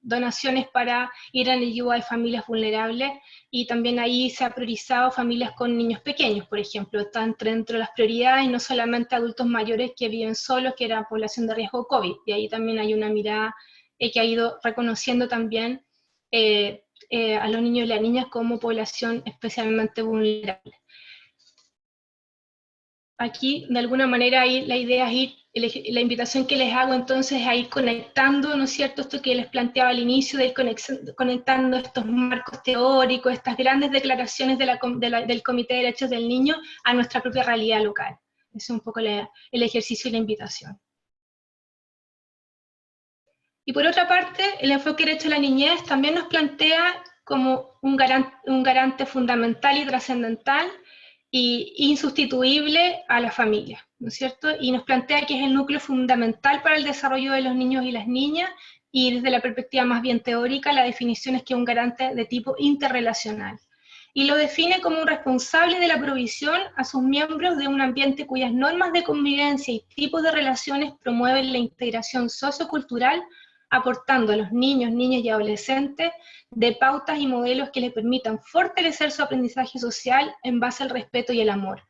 B: donaciones para ir en ayuda de familias vulnerables, y también ahí se ha priorizado familias con niños pequeños, por ejemplo, están dentro de las prioridades, y no solamente adultos mayores que viven solos, que era población de riesgo COVID, y ahí también hay una mirada que ha ido reconociendo también a los niños y las niñas como población especialmente vulnerable. Aquí, de alguna manera, ahí la idea es la invitación que les hago entonces es a ir conectando, ¿no es cierto?, esto que les planteaba al inicio, de ir conectando estos marcos teóricos, estas grandes declaraciones del Comité de Derechos del Niño a nuestra propia realidad local. Ese es un poco el ejercicio y la invitación. Y por otra parte, el enfoque derecho a la niñez también nos plantea como un garante fundamental y trascendental e insustituible a la familia, ¿no es cierto? Y nos plantea que es el núcleo fundamental para el desarrollo de los niños y las niñas, y desde la perspectiva más bien teórica, la definición es que es un garante de tipo interrelacional. Y lo define como un responsable de la provisión a sus miembros de un ambiente cuyas normas de convivencia y tipos de relaciones promueven la integración sociocultural, aportando a los niños, niñas y adolescentes de pautas y modelos que les permitan fortalecer su aprendizaje social en base al respeto y el amor.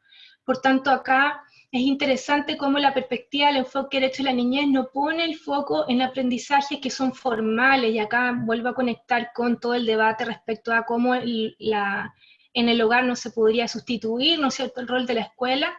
B: Por tanto, acá es interesante cómo la perspectiva del enfoque derecho a la niñez no pone el foco en aprendizajes que son formales, y acá vuelvo a conectar con todo el debate respecto a cómo en el hogar no se podría sustituir, ¿no es cierto?, el rol de la escuela,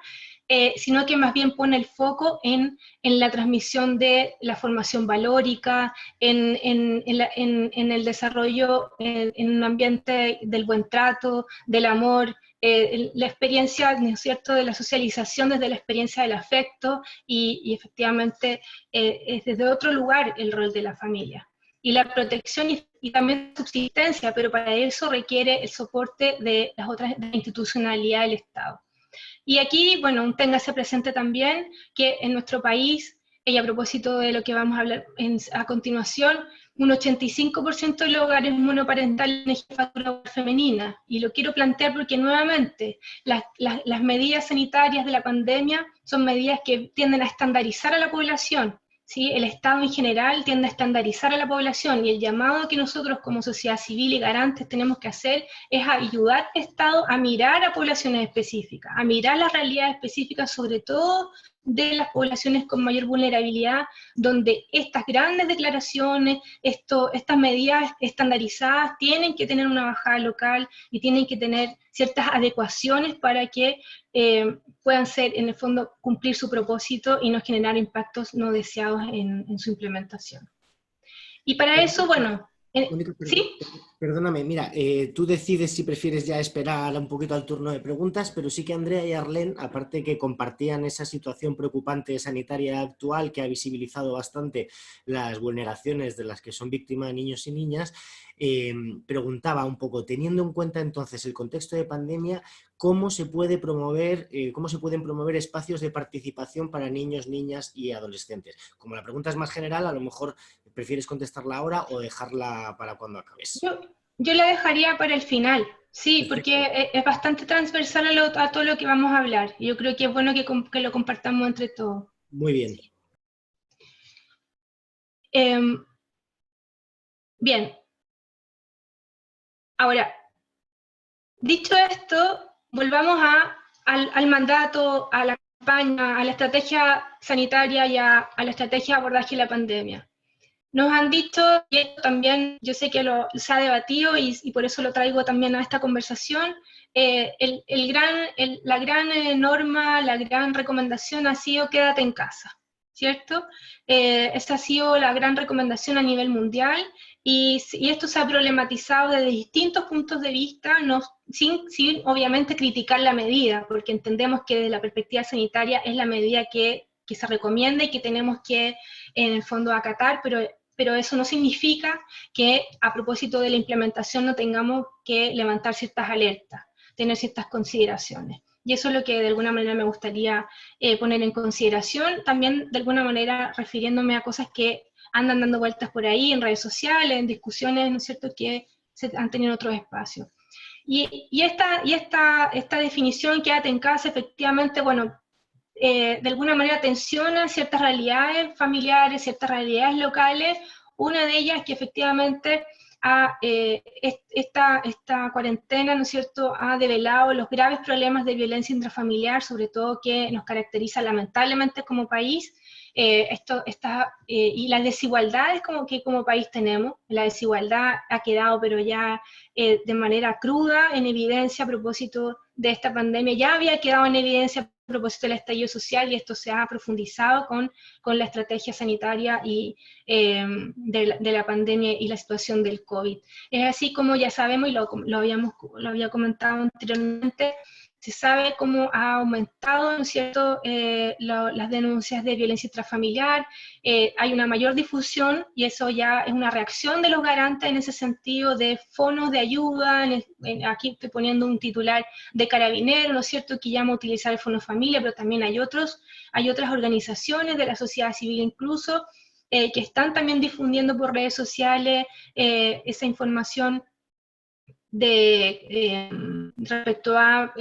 B: sino que más bien pone el foco en la transmisión de la formación valórica, en el desarrollo en un ambiente del buen trato, del amor, la experiencia, ¿no es cierto?, de la socialización desde la experiencia del afecto, y efectivamente es desde otro lugar el rol de la familia. Y la protección y también subsistencia, pero para eso requiere el soporte de las otras de la institucionalidad del Estado. Y aquí, bueno, téngase presente también que en nuestro país, y a propósito de lo que vamos a hablar a continuación, un 85% de los hogares monoparentales tienen jefatura femenina, y lo quiero plantear porque nuevamente las medidas sanitarias de la pandemia son medidas que tienden a estandarizar a la población, ¿sí? El Estado en general tiende a estandarizar a la población, y el llamado que nosotros como sociedad civil y garantes tenemos que hacer es ayudar al Estado a mirar a poblaciones específicas, a mirar las realidades específicas, sobre todo de las poblaciones con mayor vulnerabilidad, donde estas grandes declaraciones, estas medidas estandarizadas tienen que tener una bajada local y tienen que tener ciertas adecuaciones para que puedan ser, en el fondo, cumplir su propósito y no generar impactos no deseados en su implementación. Y para eso, bueno, ¿sí?
A: Perdóname, mira, tú decides si prefieres ya esperar un poquito al turno de preguntas, pero sí que Andrea y Arlene, aparte que compartían esa situación preocupante sanitaria actual que ha visibilizado bastante las vulneraciones de las que son víctimas niños y niñas, preguntaba un poco, teniendo en cuenta entonces el contexto de pandemia, ¿cómo se puede promover, cómo se pueden promover espacios de participación para niños, niñas y adolescentes? Como la pregunta es más general, a lo mejor prefieres contestarla ahora o dejarla para cuando acabes.
B: Yo la dejaría para el final, sí, porque
A: Perfecto,
B: es bastante transversal a todo lo que vamos a hablar. Yo creo que es bueno que lo compartamos entre todos.
A: muy bien.
B: Sí. Em, bien, ahora, dicho esto, volvamos al mandato, a la campaña, a la estrategia sanitaria y a la estrategia de abordaje de la pandemia. Nos han dicho, y esto también yo sé que se ha debatido y por eso lo traigo también a esta conversación, la gran norma, la gran recomendación ha sido quédate en casa, ¿cierto? Esa ha sido la gran recomendación a nivel mundial y esto se ha problematizado desde distintos puntos de vista, no, sin obviamente criticar la medida, porque entendemos que desde la perspectiva sanitaria es la medida que se recomienda y que tenemos que en el fondo acatar, pero eso no significa que a propósito de la implementación no tengamos que levantar ciertas alertas, tener ciertas consideraciones. Y eso es lo que de alguna manera me gustaría poner en consideración, también de alguna manera refiriéndome a cosas que andan dando vueltas por ahí en redes sociales, en discusiones, ¿no es cierto?, que se han tenido en otros espacios. Esta definición, quédate en casa, efectivamente, bueno, de alguna manera tensiona ciertas realidades familiares, ciertas realidades locales. Una de ellas es que efectivamente esta cuarentena, ¿no es cierto?, ha develado los graves problemas de violencia intrafamiliar, sobre todo que nos caracteriza lamentablemente como país, y las desigualdades que como país tenemos. La desigualdad ha quedado pero ya de manera cruda en evidencia a propósito de esta pandemia, ya había quedado en evidencia a propósito del estallido social y esto se ha profundizado con la estrategia sanitaria y de la pandemia y la situación del COVID. Es así como ya sabemos, y lo había comentado anteriormente, se sabe cómo ha aumentado, ¿no es cierto?, las denuncias de violencia intrafamiliar, hay una mayor difusión y eso ya es una reacción de los garantes en ese sentido de fonos de ayuda, aquí estoy poniendo un titular de Carabineros, ¿no es cierto?, que llama a utilizar el Fono Familia, pero también hay otras organizaciones de la sociedad civil incluso, que están también difundiendo por redes sociales esa información respecto a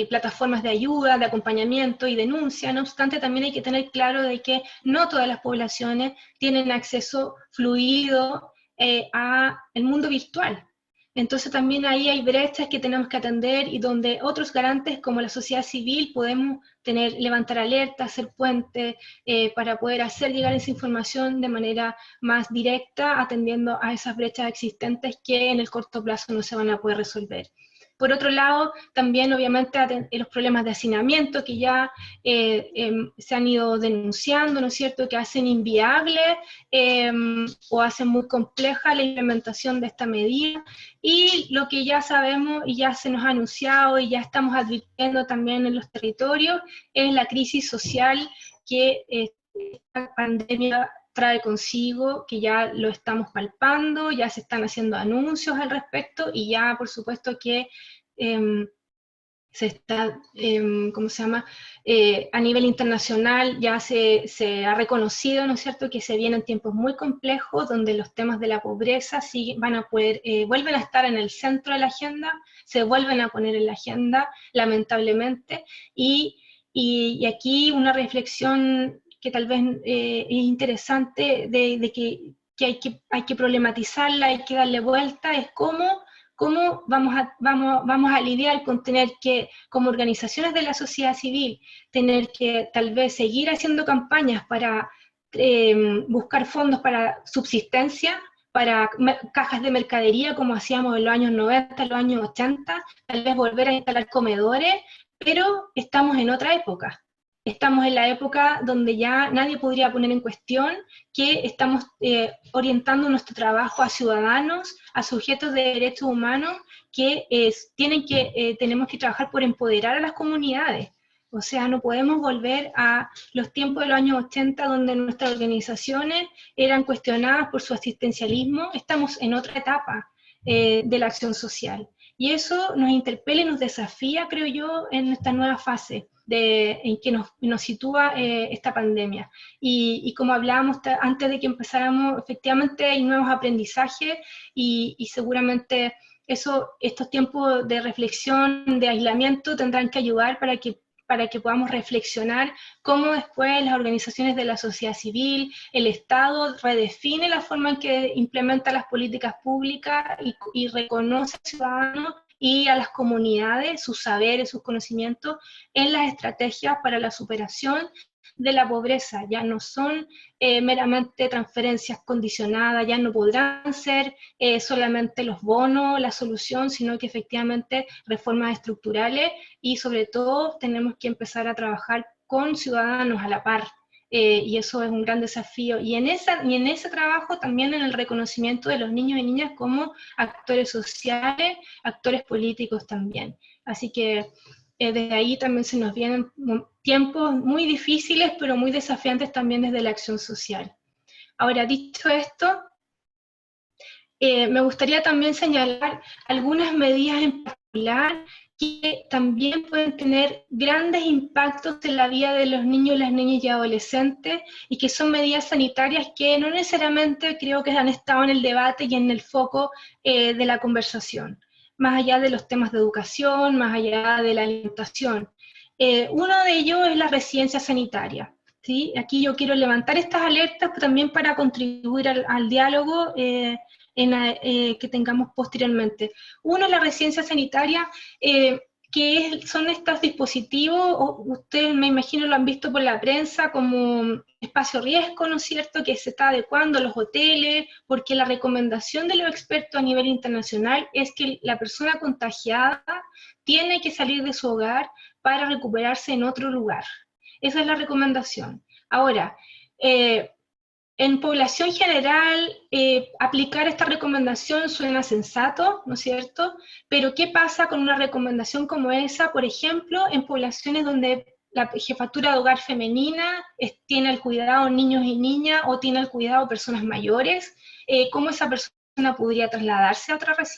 B: plataformas de ayuda, de acompañamiento y denuncia. No obstante, también hay que tener claro de que no todas las poblaciones tienen acceso fluido al mundo virtual. Entonces también ahí hay brechas que tenemos que atender y donde otros garantes como la sociedad civil podemos levantar alertas, hacer puentes para poder hacer llegar esa información de manera más directa, atendiendo a esas brechas existentes que en el corto plazo no se van a poder resolver. Por otro lado, también obviamente los problemas de hacinamiento que ya se han ido denunciando, ¿no es cierto?, que hacen inviable o hacen muy compleja la implementación de esta medida. Y lo que ya sabemos y ya se nos ha anunciado y ya estamos advirtiendo también en los territorios es la crisis social que esta pandemia trae consigo, que ya lo estamos palpando, ya se están haciendo anuncios al respecto y ya por supuesto que se está, ¿cómo se llama? A nivel internacional ya se ha reconocido, ¿no es cierto?, que se vienen tiempos muy complejos donde los temas de la pobreza van a poder, vuelven a estar en el centro de la agenda, se vuelven a poner en la agenda, lamentablemente, y aquí una reflexión que tal vez es interesante de que hay que problematizarla, hay que darle vuelta, es cómo vamos a lidiar con tener que, como organizaciones de la sociedad civil, tener que tal vez seguir haciendo campañas para buscar fondos para subsistencia, para cajas de mercadería como hacíamos en los años 90, en los años 80, tal vez volver a instalar comedores, pero estamos en otra época. estamos en la época donde ya nadie podría poner en cuestión que estamos orientando nuestro trabajo a ciudadanos, a sujetos de derechos humanos que tenemos que trabajar por empoderar a las comunidades. O sea, no podemos volver a los tiempos de los años 80 donde nuestras organizaciones eran cuestionadas por su asistencialismo. Estamos en otra etapa de la acción social. Y eso nos interpela y nos desafía, creo yo, en esta nueva fase en que nos sitúa esta pandemia. Y como hablábamos antes de que empezáramos, efectivamente hay nuevos aprendizajes y seguramente estos tiempos de reflexión, de aislamiento, tendrán que ayudar para que podamos reflexionar cómo después las organizaciones de la sociedad civil, el Estado, redefine la forma en que implementa las políticas públicas y reconoce al ciudadano y a las comunidades, sus saberes, sus conocimientos, en las estrategias para la superación de la pobreza. Ya no son meramente transferencias condicionadas, ya no podrán ser solamente los bonos la solución, sino que efectivamente reformas estructurales y sobre todo tenemos que empezar a trabajar con ciudadanos a la par. Y eso es un gran desafío. Y en ese trabajo también en el reconocimiento de los niños y niñas como actores sociales, actores políticos también. Así que desde ahí también se nos vienen tiempos muy difíciles, pero muy desafiantes también desde la acción social. Ahora, dicho esto, me gustaría también señalar algunas medidas en particular que también pueden tener grandes impactos en la vida de los niños, las niñas y adolescentes, y que son medidas sanitarias que no necesariamente creo que han estado en el debate y en el foco de la conversación, más allá de los temas de educación, más allá de la alimentación. Uno de ellos es la residencia sanitaria. ¿Sí? Aquí yo quiero levantar estas alertas también para contribuir al diálogo que tengamos posteriormente. Uno es la residencia sanitaria, son estos dispositivos, ustedes me imagino lo han visto por la prensa, como espacio riesgo, ¿no es cierto?, que se está adecuando a los hoteles, porque la recomendación de los expertos a nivel internacional es que la persona contagiada tiene que salir de su hogar para recuperarse en otro lugar. Esa es la recomendación. Ahora, en población general, aplicar esta recomendación suena sensato, ¿no es cierto? Pero ¿qué pasa con una recomendación como esa, por ejemplo, en poblaciones donde la jefatura de hogar femenina tiene al cuidado niños y niñas o tiene al cuidado personas mayores? ¿Cómo esa persona podría trasladarse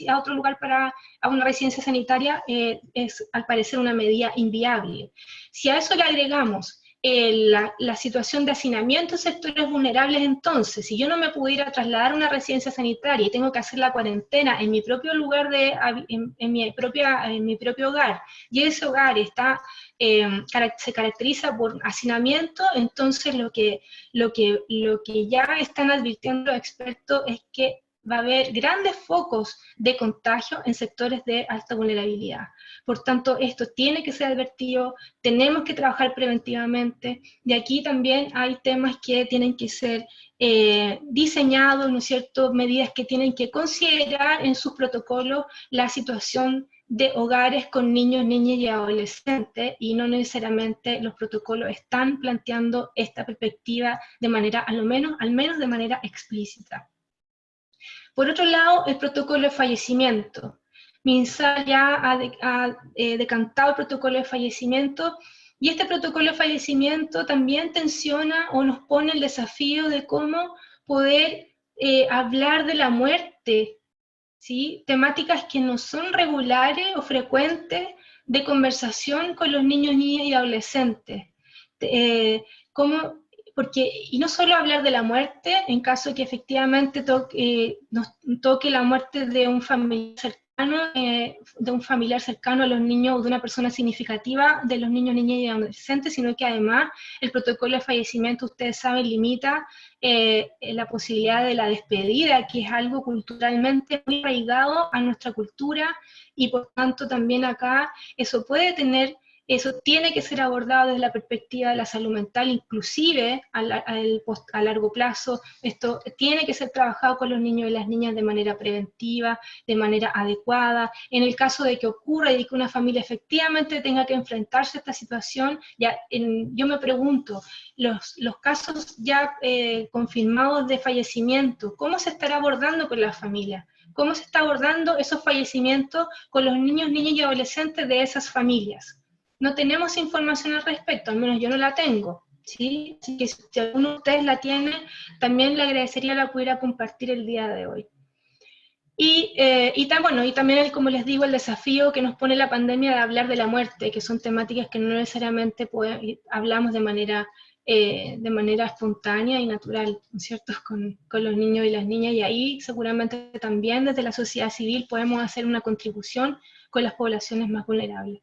B: a otro lugar a una residencia sanitaria? Es al parecer una medida inviable. Si a eso le agregamos la situación de hacinamiento en sectores vulnerables, entonces, si yo no me pudiera trasladar a una residencia sanitaria y tengo que hacer la cuarentena en mi propio lugar, en mi propio hogar, y ese hogar se caracteriza por hacinamiento, entonces lo que ya están advirtiendo los expertos es que va a haber grandes focos de contagio en sectores de alta vulnerabilidad. Por tanto, esto tiene que ser advertido, tenemos que trabajar preventivamente, y aquí también hay temas que tienen que ser diseñados, ¿no es cierto?, medidas que tienen que considerar en sus protocolos la situación de hogares con niños, niñas y adolescentes, y no necesariamente los protocolos están planteando esta perspectiva de manera, al menos de manera explícita. Por otro lado, el protocolo de fallecimiento. MinSal ya ha decantado el protocolo de fallecimiento, y este protocolo de fallecimiento también tensiona o nos pone el desafío de cómo poder hablar de la muerte, ¿sí? Temáticas que no son regulares o frecuentes de conversación con los niños, niñas y adolescentes. Y no solo hablar de la muerte, en caso de que efectivamente nos toque la muerte de un familiar cercano a los niños o de una persona significativa de los niños, niñas y adolescentes, sino que además el protocolo de fallecimiento, ustedes saben, limita la posibilidad de la despedida, que es algo culturalmente muy arraigado a nuestra cultura, y por tanto también acá eso puede tener Eso tiene que ser abordado desde la perspectiva de la salud mental, inclusive a largo plazo. Esto tiene que ser trabajado con los niños y las niñas de manera preventiva, de manera adecuada. En el caso de que ocurra y de que una familia efectivamente tenga que enfrentarse a esta situación, yo me pregunto, los casos ya confirmados de fallecimiento, ¿cómo se estará abordando con las familias? ¿Cómo se está abordando esos fallecimientos con los niños, niñas y adolescentes de esas familias? No tenemos información al respecto, al menos yo no la tengo, ¿sí? Así que si alguno de ustedes la tiene, también le agradecería la pudiera compartir el día de hoy. Y también, como les digo, el desafío que nos pone la pandemia de hablar de la muerte, que son temáticas que no necesariamente hablamos de manera espontánea y natural, ¿no es cierto?, con los niños y las niñas, y ahí seguramente también desde la sociedad civil podemos hacer una contribución con las poblaciones más vulnerables.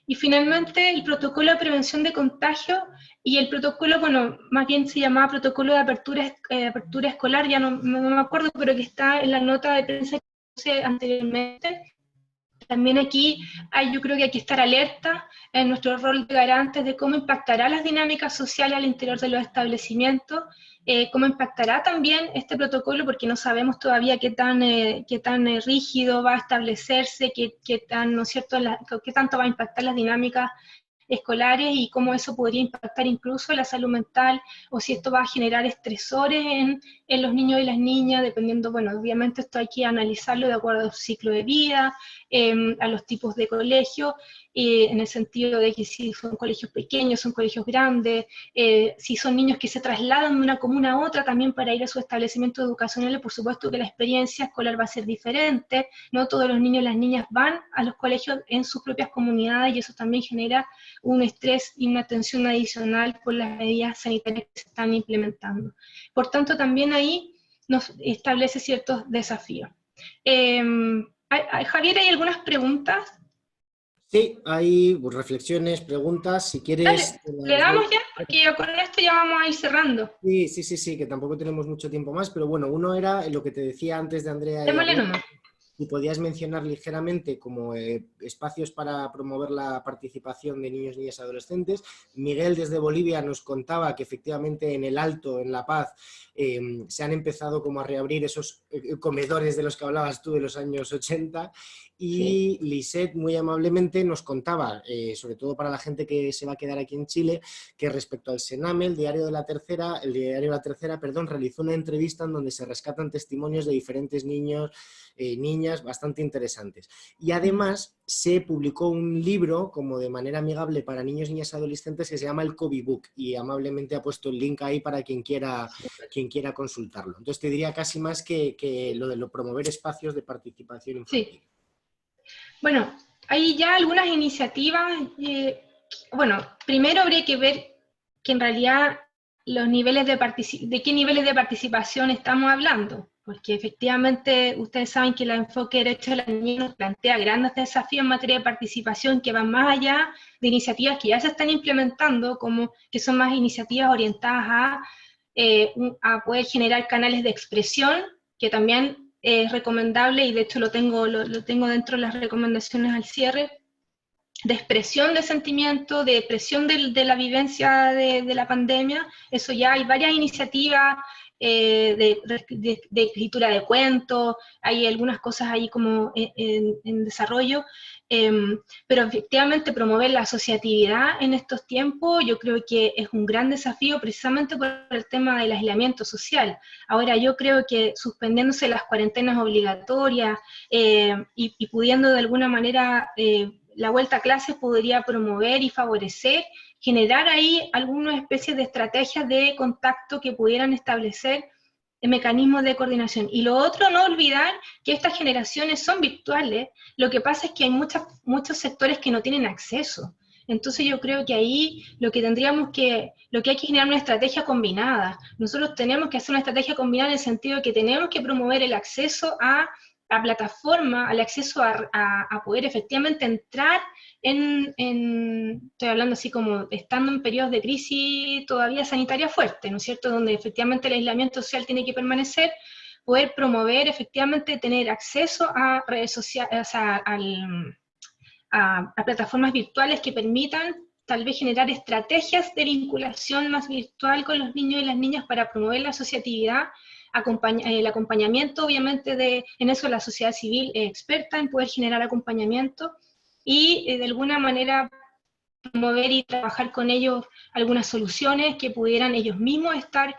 B: Y finalmente, el protocolo de prevención de contagio y el protocolo, bueno, más bien se llamaba protocolo de apertura escolar, ya no me acuerdo, pero que está en la nota de prensa que puse anteriormente. También aquí yo creo que hay que estar alerta en nuestro rol de garantes de cómo impactará las dinámicas sociales al interior de los establecimientos, cómo impactará también este protocolo, porque no sabemos todavía qué tan rígido va a establecerse, qué tan, ¿no es cierto?, qué tanto va a impactar las dinámicas escolares y cómo eso podría impactar incluso la salud mental, o si esto va a generar estresores en los niños y las niñas, dependiendo, bueno, obviamente esto hay que analizarlo de acuerdo a su ciclo de vida, a los tipos de colegio, en el sentido de que si son colegios pequeños, son colegios grandes, si son niños que se trasladan de una comuna a otra también para ir a sus establecimientos educacionales, por supuesto que la experiencia escolar va a ser diferente, no todos los niños y las niñas van a los colegios en sus propias comunidades, y eso también genera un estrés y una tensión adicional por las medidas sanitarias que se están implementando. Por tanto, también ahí nos establece ciertos desafíos. Javier, ¿hay algunas preguntas?
A: Sí, hay reflexiones, preguntas, si quieres...
B: Dale, le damos ya, porque con esto ya vamos a ir cerrando.
A: Sí, que tampoco tenemos mucho tiempo más, pero bueno, uno era lo que te decía antes de Andrea y
B: Démosle
A: hablar,
B: nomás.
A: y podías mencionar ligeramente como espacios para promover la participación de niños, niñas y adolescentes. Miguel desde Bolivia nos contaba que efectivamente en el Alto, en La Paz, se han empezado como a reabrir esos comedores de los que hablabas tú de los años 80, y sí. Lisette muy amablemente nos contaba, sobre todo para la gente que se va a quedar aquí en Chile, que respecto al Sename, el diario de la Tercera, realizó una entrevista en donde se rescatan testimonios de diferentes niños, niñas bastante interesantes. Y además se publicó un libro como de manera amigable para niños, niñas y adolescentes que se llama el COVID Book, y amablemente ha puesto el link ahí para quien quiera consultarlo. Entonces te diría casi más que lo de promover espacios de participación infantil.
B: Sí. Bueno, hay ya algunas iniciativas. Bueno, primero habría que ver que en realidad los niveles de qué niveles de participación estamos hablando, porque efectivamente ustedes saben que el enfoque de derechos de la niñez nos plantea grandes desafíos en materia de participación que van más allá de iniciativas que ya se están implementando, como que son más iniciativas orientadas a poder generar canales de expresión, que también es recomendable, y de hecho lo tengo dentro de las recomendaciones al cierre, de expresión de sentimiento, de expresión de la vivencia de la pandemia. Eso ya hay varias iniciativas de escritura de cuentos, hay algunas cosas ahí como en desarrollo, pero efectivamente promover la asociatividad en estos tiempos yo creo que es un gran desafío precisamente por el tema del aislamiento social. Ahora yo creo que suspendiéndose las cuarentenas obligatorias y pudiendo de alguna manera la vuelta a clases podría promover y favorecer, generar ahí algunas especies de estrategias de contacto que pudieran establecer mecanismos de coordinación. Y lo otro, no olvidar que estas generaciones son virtuales, lo que pasa es que hay muchos sectores que no tienen acceso. Entonces yo creo que ahí lo que hay que generar una estrategia combinada. Nosotros tenemos que hacer una estrategia combinada en el sentido de que tenemos que promover el acceso a plataforma, al acceso a poder efectivamente entrar estoy hablando así como estando en periodos de crisis todavía sanitaria fuerte, ¿no es cierto?, donde efectivamente el aislamiento social tiene que permanecer, poder promover efectivamente tener acceso a redes sociales, o sea, a plataformas virtuales que permitan tal vez generar estrategias de vinculación más virtual con los niños y las niñas para promover la asociatividad, el acompañamiento, obviamente, en eso la sociedad civil es experta en poder generar acompañamiento, y de alguna manera promover y trabajar con ellos algunas soluciones que pudieran ellos mismos estar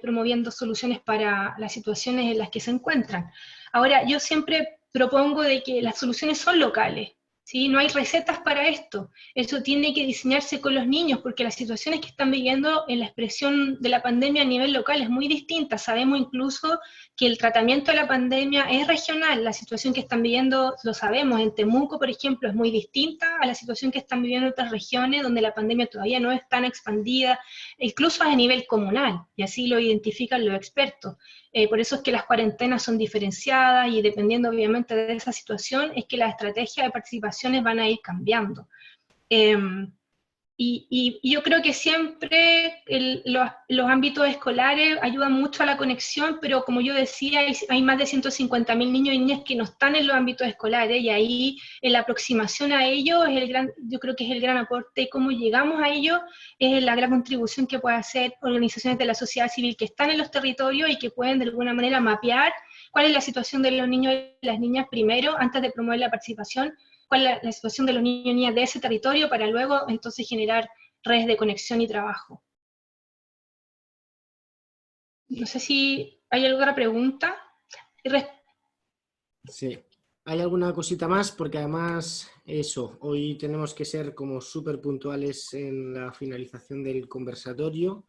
B: promoviendo soluciones para las situaciones en las que se encuentran. Ahora, yo siempre propongo de que las soluciones son locales, ¿sí? No hay recetas para esto. Eso tiene que diseñarse con los niños, porque las situaciones que están viviendo en la expresión de la pandemia a nivel local es muy distinta. Sabemos incluso que el tratamiento de la pandemia es regional. La situación que están viviendo, lo sabemos, en Temuco, por ejemplo, es muy distinta a la situación que están viviendo en otras regiones donde la pandemia todavía no es tan expandida, incluso a nivel comunal, y así lo identifican los expertos. Por eso es que las cuarentenas son diferenciadas, y dependiendo obviamente de esa situación, es que las estrategias de participaciones van a ir cambiando. Y yo creo que siempre los ámbitos escolares ayudan mucho a la conexión, pero como yo decía, hay más de 150.000 niños y niñas que no están en los ámbitos escolares, y ahí en la aproximación a ellos yo creo que es el gran aporte, y cómo llegamos a ellos es la gran contribución que pueden hacer organizaciones de la sociedad civil que están en los territorios y que pueden de alguna manera mapear cuál es la situación de los niños y las niñas primero, antes de promover la participación, cuál es la situación de los niños y niñas de ese territorio, para luego entonces generar redes de conexión y trabajo. No sé si hay alguna pregunta.
A: Sí. ¿Hay alguna cosita más? Porque además, eso, hoy tenemos que ser como súper puntuales en la finalización del conversatorio.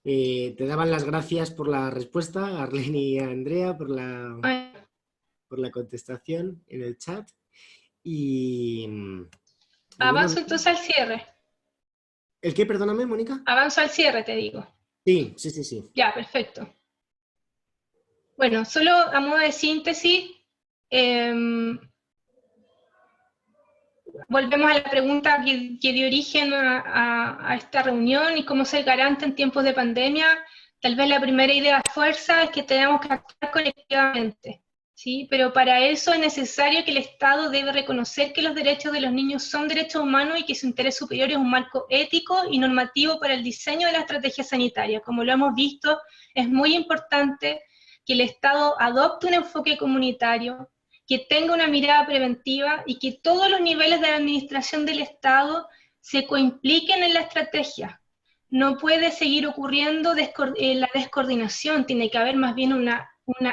A: Te daban las gracias por la respuesta, a Arlene y a Andrea, por la contestación en el chat. Y
B: Avanzo
A: bueno,
B: entonces al cierre.
A: ¿el qué? Perdóname, Mónica.
B: Avanzo al cierre, te digo.
A: Sí.
B: Ya, perfecto. Bueno, solo a modo de síntesis, volvemos a la pregunta que dio origen a esta reunión y cómo ser garante en tiempos de pandemia. Tal vez la primera idea de fuerza es que tenemos que actuar colectivamente, ¿sí? Pero para eso es necesario que el Estado debe reconocer que los derechos de los niños son derechos humanos y que su interés superior es un marco ético y normativo para el diseño de la estrategia sanitaria. Como lo hemos visto, es muy importante que el Estado adopte un enfoque comunitario, que tenga una mirada preventiva y que todos los niveles de la administración del Estado se coimpliquen en la estrategia. No puede seguir ocurriendo la descoordinación, tiene que haber más bien una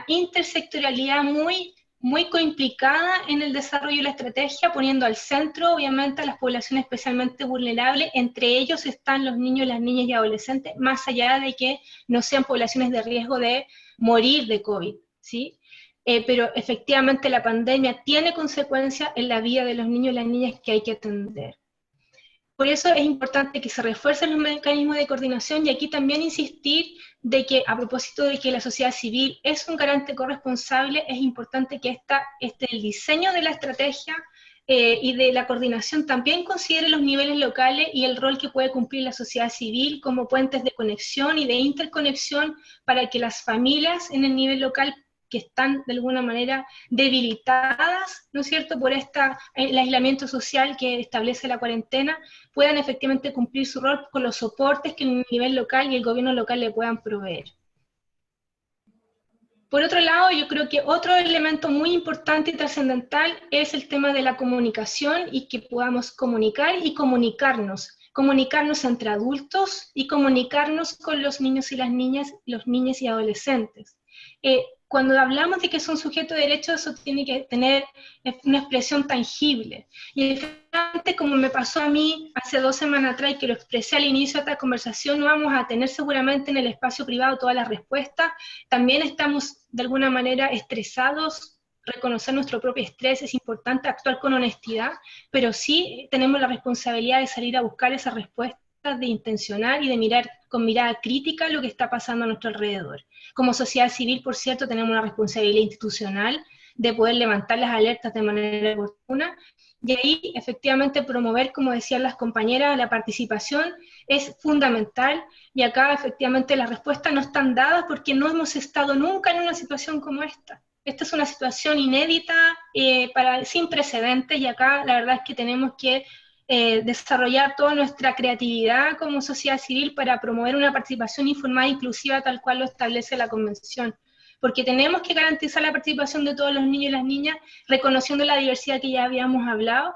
B: intersectorialidad muy coimplicada en el desarrollo de la estrategia, poniendo al centro, obviamente, a las poblaciones especialmente vulnerables. Entre ellos están los niños, las niñas y adolescentes, más allá de que no sean poblaciones de riesgo de morir de COVID, ¿sí? Pero efectivamente la pandemia tiene consecuencias en la vida de los niños y las niñas que hay que atender. Por eso es importante que se refuercen los mecanismos de coordinación, y aquí también insistir de que, a propósito de que la sociedad civil es un garante corresponsable, es importante que el diseño de la estrategia y de la coordinación también considere los niveles locales y el rol que puede cumplir la sociedad civil como puentes de conexión y de interconexión para que las familias en el nivel local que están de alguna manera debilitadas, ¿no es cierto?, por el aislamiento social que establece la cuarentena, puedan efectivamente cumplir su rol con los soportes que el nivel local y el gobierno local le puedan proveer. Por otro lado, yo creo que otro elemento muy importante y trascendental es el tema de la comunicación, y que podamos comunicar y comunicarnos entre adultos y comunicarnos con los niños y las niñas, los niños y adolescentes. Cuando hablamos de que son sujetos de derechos, eso tiene que tener una expresión tangible. Y efectivamente, como me pasó a mí hace 2 semanas atrás, y que lo expresé al inicio de esta conversación, no vamos a tener seguramente en el espacio privado todas las respuestas. También estamos de alguna manera estresados. Reconocer nuestro propio estrés es importante, actuar con honestidad, pero sí tenemos la responsabilidad de salir a buscar esas respuestas, de intencionar y de mirar con mirada crítica lo que está pasando a nuestro alrededor. Como sociedad civil, por cierto, tenemos una responsabilidad institucional de poder levantar las alertas de manera oportuna, y ahí efectivamente promover, como decían las compañeras, la participación es fundamental, y acá efectivamente las respuestas no están dadas porque no hemos estado nunca en una situación como esta. Esta es una situación inédita, sin precedentes, y acá la verdad es que tenemos que desarrollar toda nuestra creatividad como sociedad civil para promover una participación informada e inclusiva tal cual lo establece la Convención. Porque tenemos que garantizar la participación de todos los niños y las niñas, reconociendo la diversidad que ya habíamos hablado.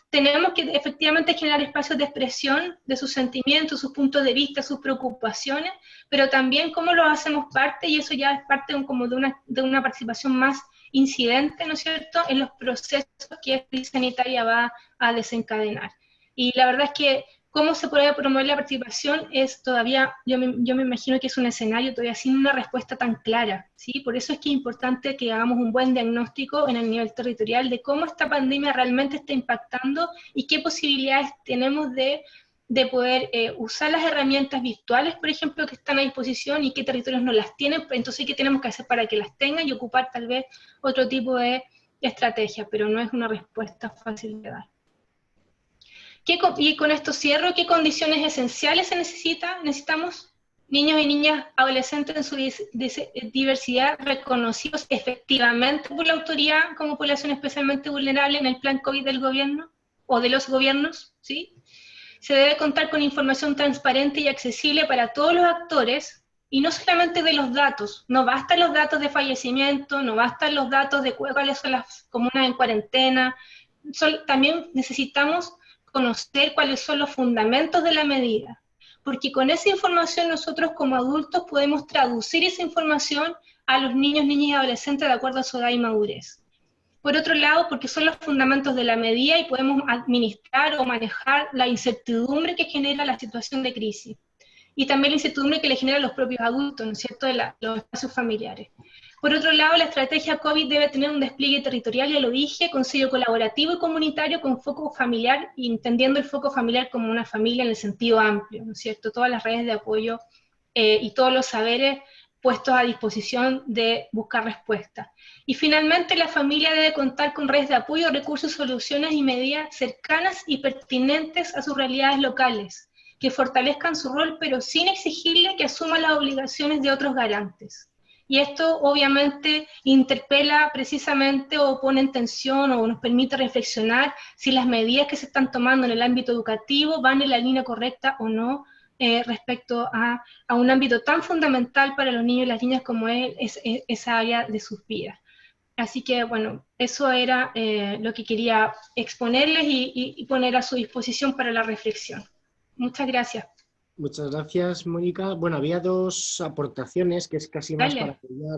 B: Tenemos que efectivamente generar espacios de expresión de sus sentimientos, sus puntos de vista, sus preocupaciones, pero también cómo lo hacemos parte, y eso ya es parte como de una participación más incidente, ¿no es cierto?, en los procesos que la crisis sanitaria va a desencadenar. Y la verdad es que cómo se puede promover la participación es todavía, yo me imagino que es un escenario todavía sin una respuesta tan clara, ¿sí? Por eso es que es importante que hagamos un buen diagnóstico en el nivel territorial de cómo esta pandemia realmente está impactando y qué posibilidades tenemos de poder usar las herramientas virtuales, por ejemplo, que están a disposición y qué territorios no las tienen, entonces qué tenemos que hacer para que las tengan y ocupar tal vez otro tipo de estrategia, pero no es una respuesta fácil de dar. Y con esto cierro, ¿qué condiciones esenciales se necesitamos? Niños y niñas adolescentes en su diversidad reconocidos efectivamente por la autoridad como población especialmente vulnerable en el plan COVID del gobierno o de los gobiernos, ¿sí? Se debe contar con información transparente y accesible para todos los actores, y no solamente de los datos. No bastan los datos de fallecimiento, no bastan los datos de cuáles son las comunas en cuarentena. También necesitamos conocer cuáles son los fundamentos de la medida, porque con esa información nosotros como adultos podemos traducir esa información a los niños, niñas y adolescentes de acuerdo a su edad y madurez. Por otro lado, porque son los fundamentos de la medida y podemos administrar o manejar la incertidumbre que genera la situación de crisis. Y también la incertidumbre que le genera a los propios adultos, ¿no es cierto?, de los espacios familiares. Por otro lado, la estrategia COVID debe tener un despliegue territorial, ya lo dije, con sello colaborativo y comunitario con foco familiar, y entendiendo el foco familiar como una familia en el sentido amplio, ¿no es cierto?, todas las redes de apoyo y todos los saberes puestos a disposición de buscar respuestas. Y finalmente, la familia debe contar con redes de apoyo, recursos, soluciones y medidas cercanas y pertinentes a sus realidades locales, que fortalezcan su rol, pero sin exigirle que asuma las obligaciones de otros garantes. Y esto obviamente interpela precisamente o pone en tensión o nos permite reflexionar si las medidas que se están tomando en el ámbito educativo van en la línea correcta o no, respecto a un ámbito tan fundamental para los niños y las niñas como es esa área de sus vidas. Así que, bueno, eso era lo que quería exponerles y poner a su disposición para la reflexión. Muchas gracias.
A: Muchas gracias, Mónica. Bueno, había dos aportaciones que es casi más para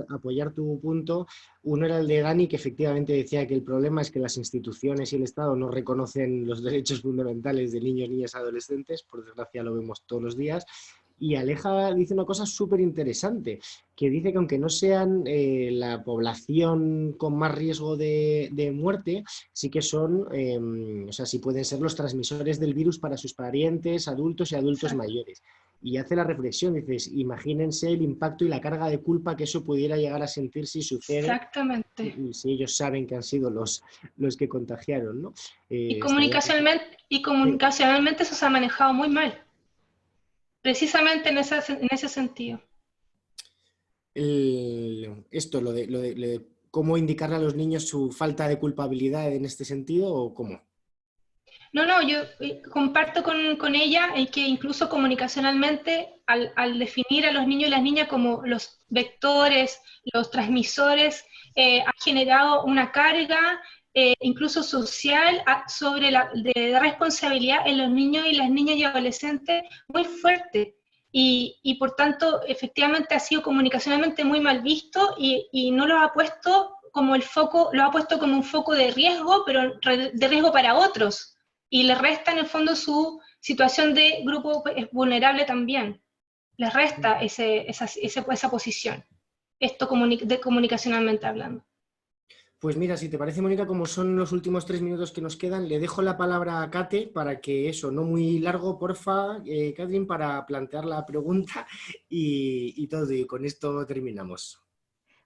A: apoyar tu punto. Uno era el de Dani, que efectivamente decía que el problema es que las instituciones y el Estado no reconocen los derechos fundamentales de niños, niñas y adolescentes. Por desgracia lo vemos todos los días. Y Aleja dice una cosa súper interesante, que dice que aunque no sean la población con más riesgo de muerte, sí que son, o sea, sí pueden ser los transmisores del virus para sus parientes, adultos y adultos mayores. Y hace la reflexión, dices, imagínense el impacto y la carga de culpa que eso pudiera llegar a sentir si sucede.
B: Exactamente.
A: Y si ellos saben que han sido los que contagiaron, ¿no?
B: Y comunicacionalmente eso se ha manejado muy mal. Precisamente en ese sentido.
A: Lo de cómo indicarle a los niños su falta de culpabilidad en este sentido, ¿o cómo?
B: No, yo comparto con ella que incluso comunicacionalmente, al definir a los niños y las niñas como los vectores, los transmisores, ha generado una carga incluso social de responsabilidad en los niños y las niñas y adolescentes muy fuerte. Y por tanto, efectivamente ha sido comunicacionalmente muy mal visto y no lo ha puesto como el foco, lo ha puesto como un foco de riesgo, pero de riesgo para otros. Y le resta en el fondo su situación de grupo vulnerable también. Les resta esa posición, esto comunicacionalmente hablando.
A: Pues mira, si te parece, Mónica, como son los últimos 3 minutos que nos quedan, le dejo la palabra a Kate para que eso, no muy largo, porfa, Catherine, para plantear la pregunta y todo. Y con esto terminamos.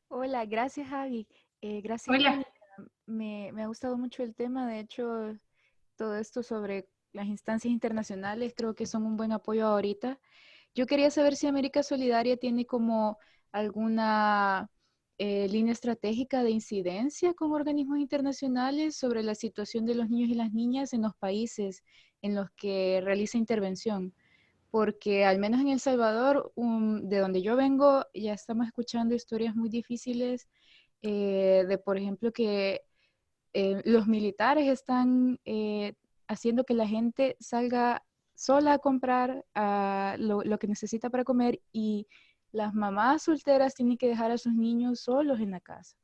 C: Hola, gracias Javi. Gracias
B: Hola.
C: Mónica. Me ha gustado mucho el tema. De hecho, todo esto sobre las instancias internacionales creo que son un buen apoyo ahorita. Yo quería saber si América Solidaria tiene como alguna línea estratégica de incidencia con organismos internacionales sobre la situación de los niños y las niñas en los países en los que realiza intervención. Porque al menos en El Salvador, de donde yo vengo, ya estamos escuchando historias muy difíciles de, por ejemplo, que los militares están haciendo que la gente salga sola a comprar lo que necesita para comer, y las mamás solteras tienen que dejar a sus niños solos en la casa.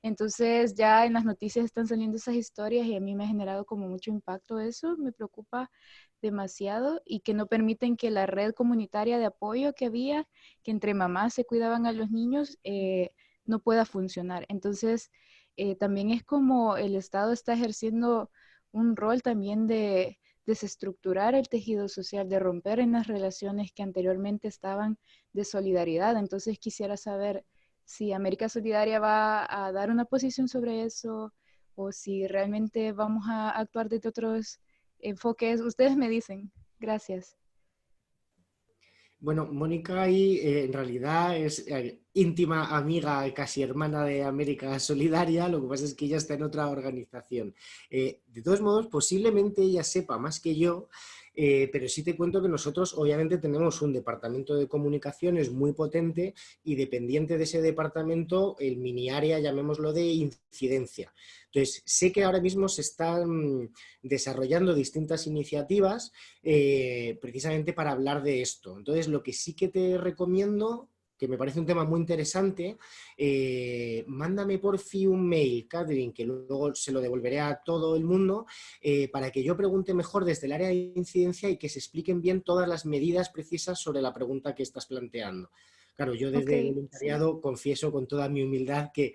C: Entonces ya en las noticias están saliendo esas historias y a mí me ha generado como mucho impacto eso, me preocupa demasiado, y que no permiten que la red comunitaria de apoyo que había, que entre mamás se cuidaban a los niños, no pueda funcionar. Entonces también es como el Estado está ejerciendo un rol también de desestructurar el tejido social, de romper en las relaciones que anteriormente estaban de solidaridad. Entonces quisiera saber si América Solidaria va a dar una posición sobre eso, o si realmente vamos a actuar desde otros enfoques. Ustedes me dicen. Gracias.
A: Bueno, Mónica ahí en realidad es íntima amiga, casi hermana de América Solidaria, lo que pasa es que ella está en otra organización. De todos modos, posiblemente ella sepa más que yo, pero sí te cuento que nosotros obviamente tenemos un departamento de comunicaciones muy potente y dependiente de ese departamento, el mini área, llamémoslo, de incidencia. Entonces, sé que ahora mismo se están desarrollando distintas iniciativas precisamente para hablar de esto. Entonces, lo que sí que te recomiendo, que me parece un tema muy interesante, mándame por fin un mail, Catherine, que luego se lo devolveré a todo el mundo, para que yo pregunte mejor desde el área de incidencia y que se expliquen bien todas las medidas precisas sobre la pregunta que estás planteando. Claro, yo desde el
C: Ok, sí.
A: voluntariado confieso con toda mi humildad que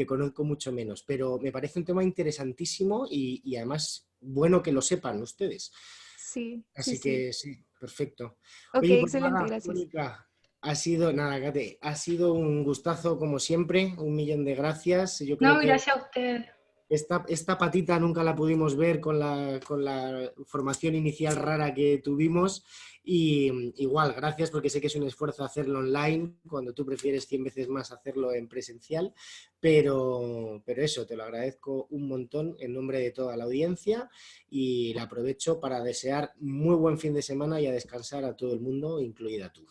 A: conozco mucho menos, pero me parece un tema interesantísimo y además bueno que lo sepan ustedes.
C: Sí, sí,
A: Así
C: sí.
A: que sí, perfecto.
C: Ok,
A: Oye, pues
C: excelente,
A: nada,
C: gracias.
A: Mónica, ha sido, nada, Kate, ha sido un gustazo como siempre, 1.000.000 de gracias. Yo creo
B: No,
A: que
B: gracias a usted.
A: esta patita nunca la pudimos ver con la formación inicial rara que tuvimos y igual, gracias porque sé que es un esfuerzo hacerlo online cuando tú prefieres 100 veces más hacerlo en presencial, pero eso, te lo agradezco un montón en nombre de toda la audiencia y la aprovecho para desear muy buen fin de semana y a descansar a todo el mundo, incluida tú.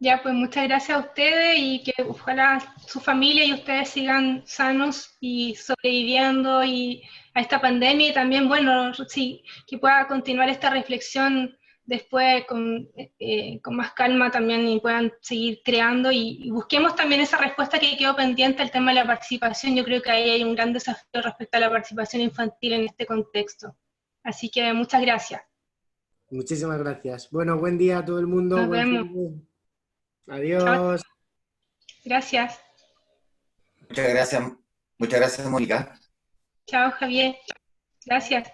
B: Ya, pues muchas gracias a ustedes y que ojalá su familia y ustedes sigan sanos y sobreviviendo a esta pandemia y también, bueno, sí, que pueda continuar esta reflexión después con más calma también y puedan seguir creando y busquemos también esa respuesta que quedó pendiente, el tema de la participación. Yo creo que ahí hay un gran desafío respecto a la participación infantil en este contexto. Así que muchas gracias.
A: Muchísimas gracias. Bueno, buen día a todo el mundo,
B: Nos
A: buen
B: vemos.
A: fin de...
B: Chao.
A: Adiós.
B: Gracias.
D: Muchas gracias, Mónica.
B: Chao, Javier. Gracias.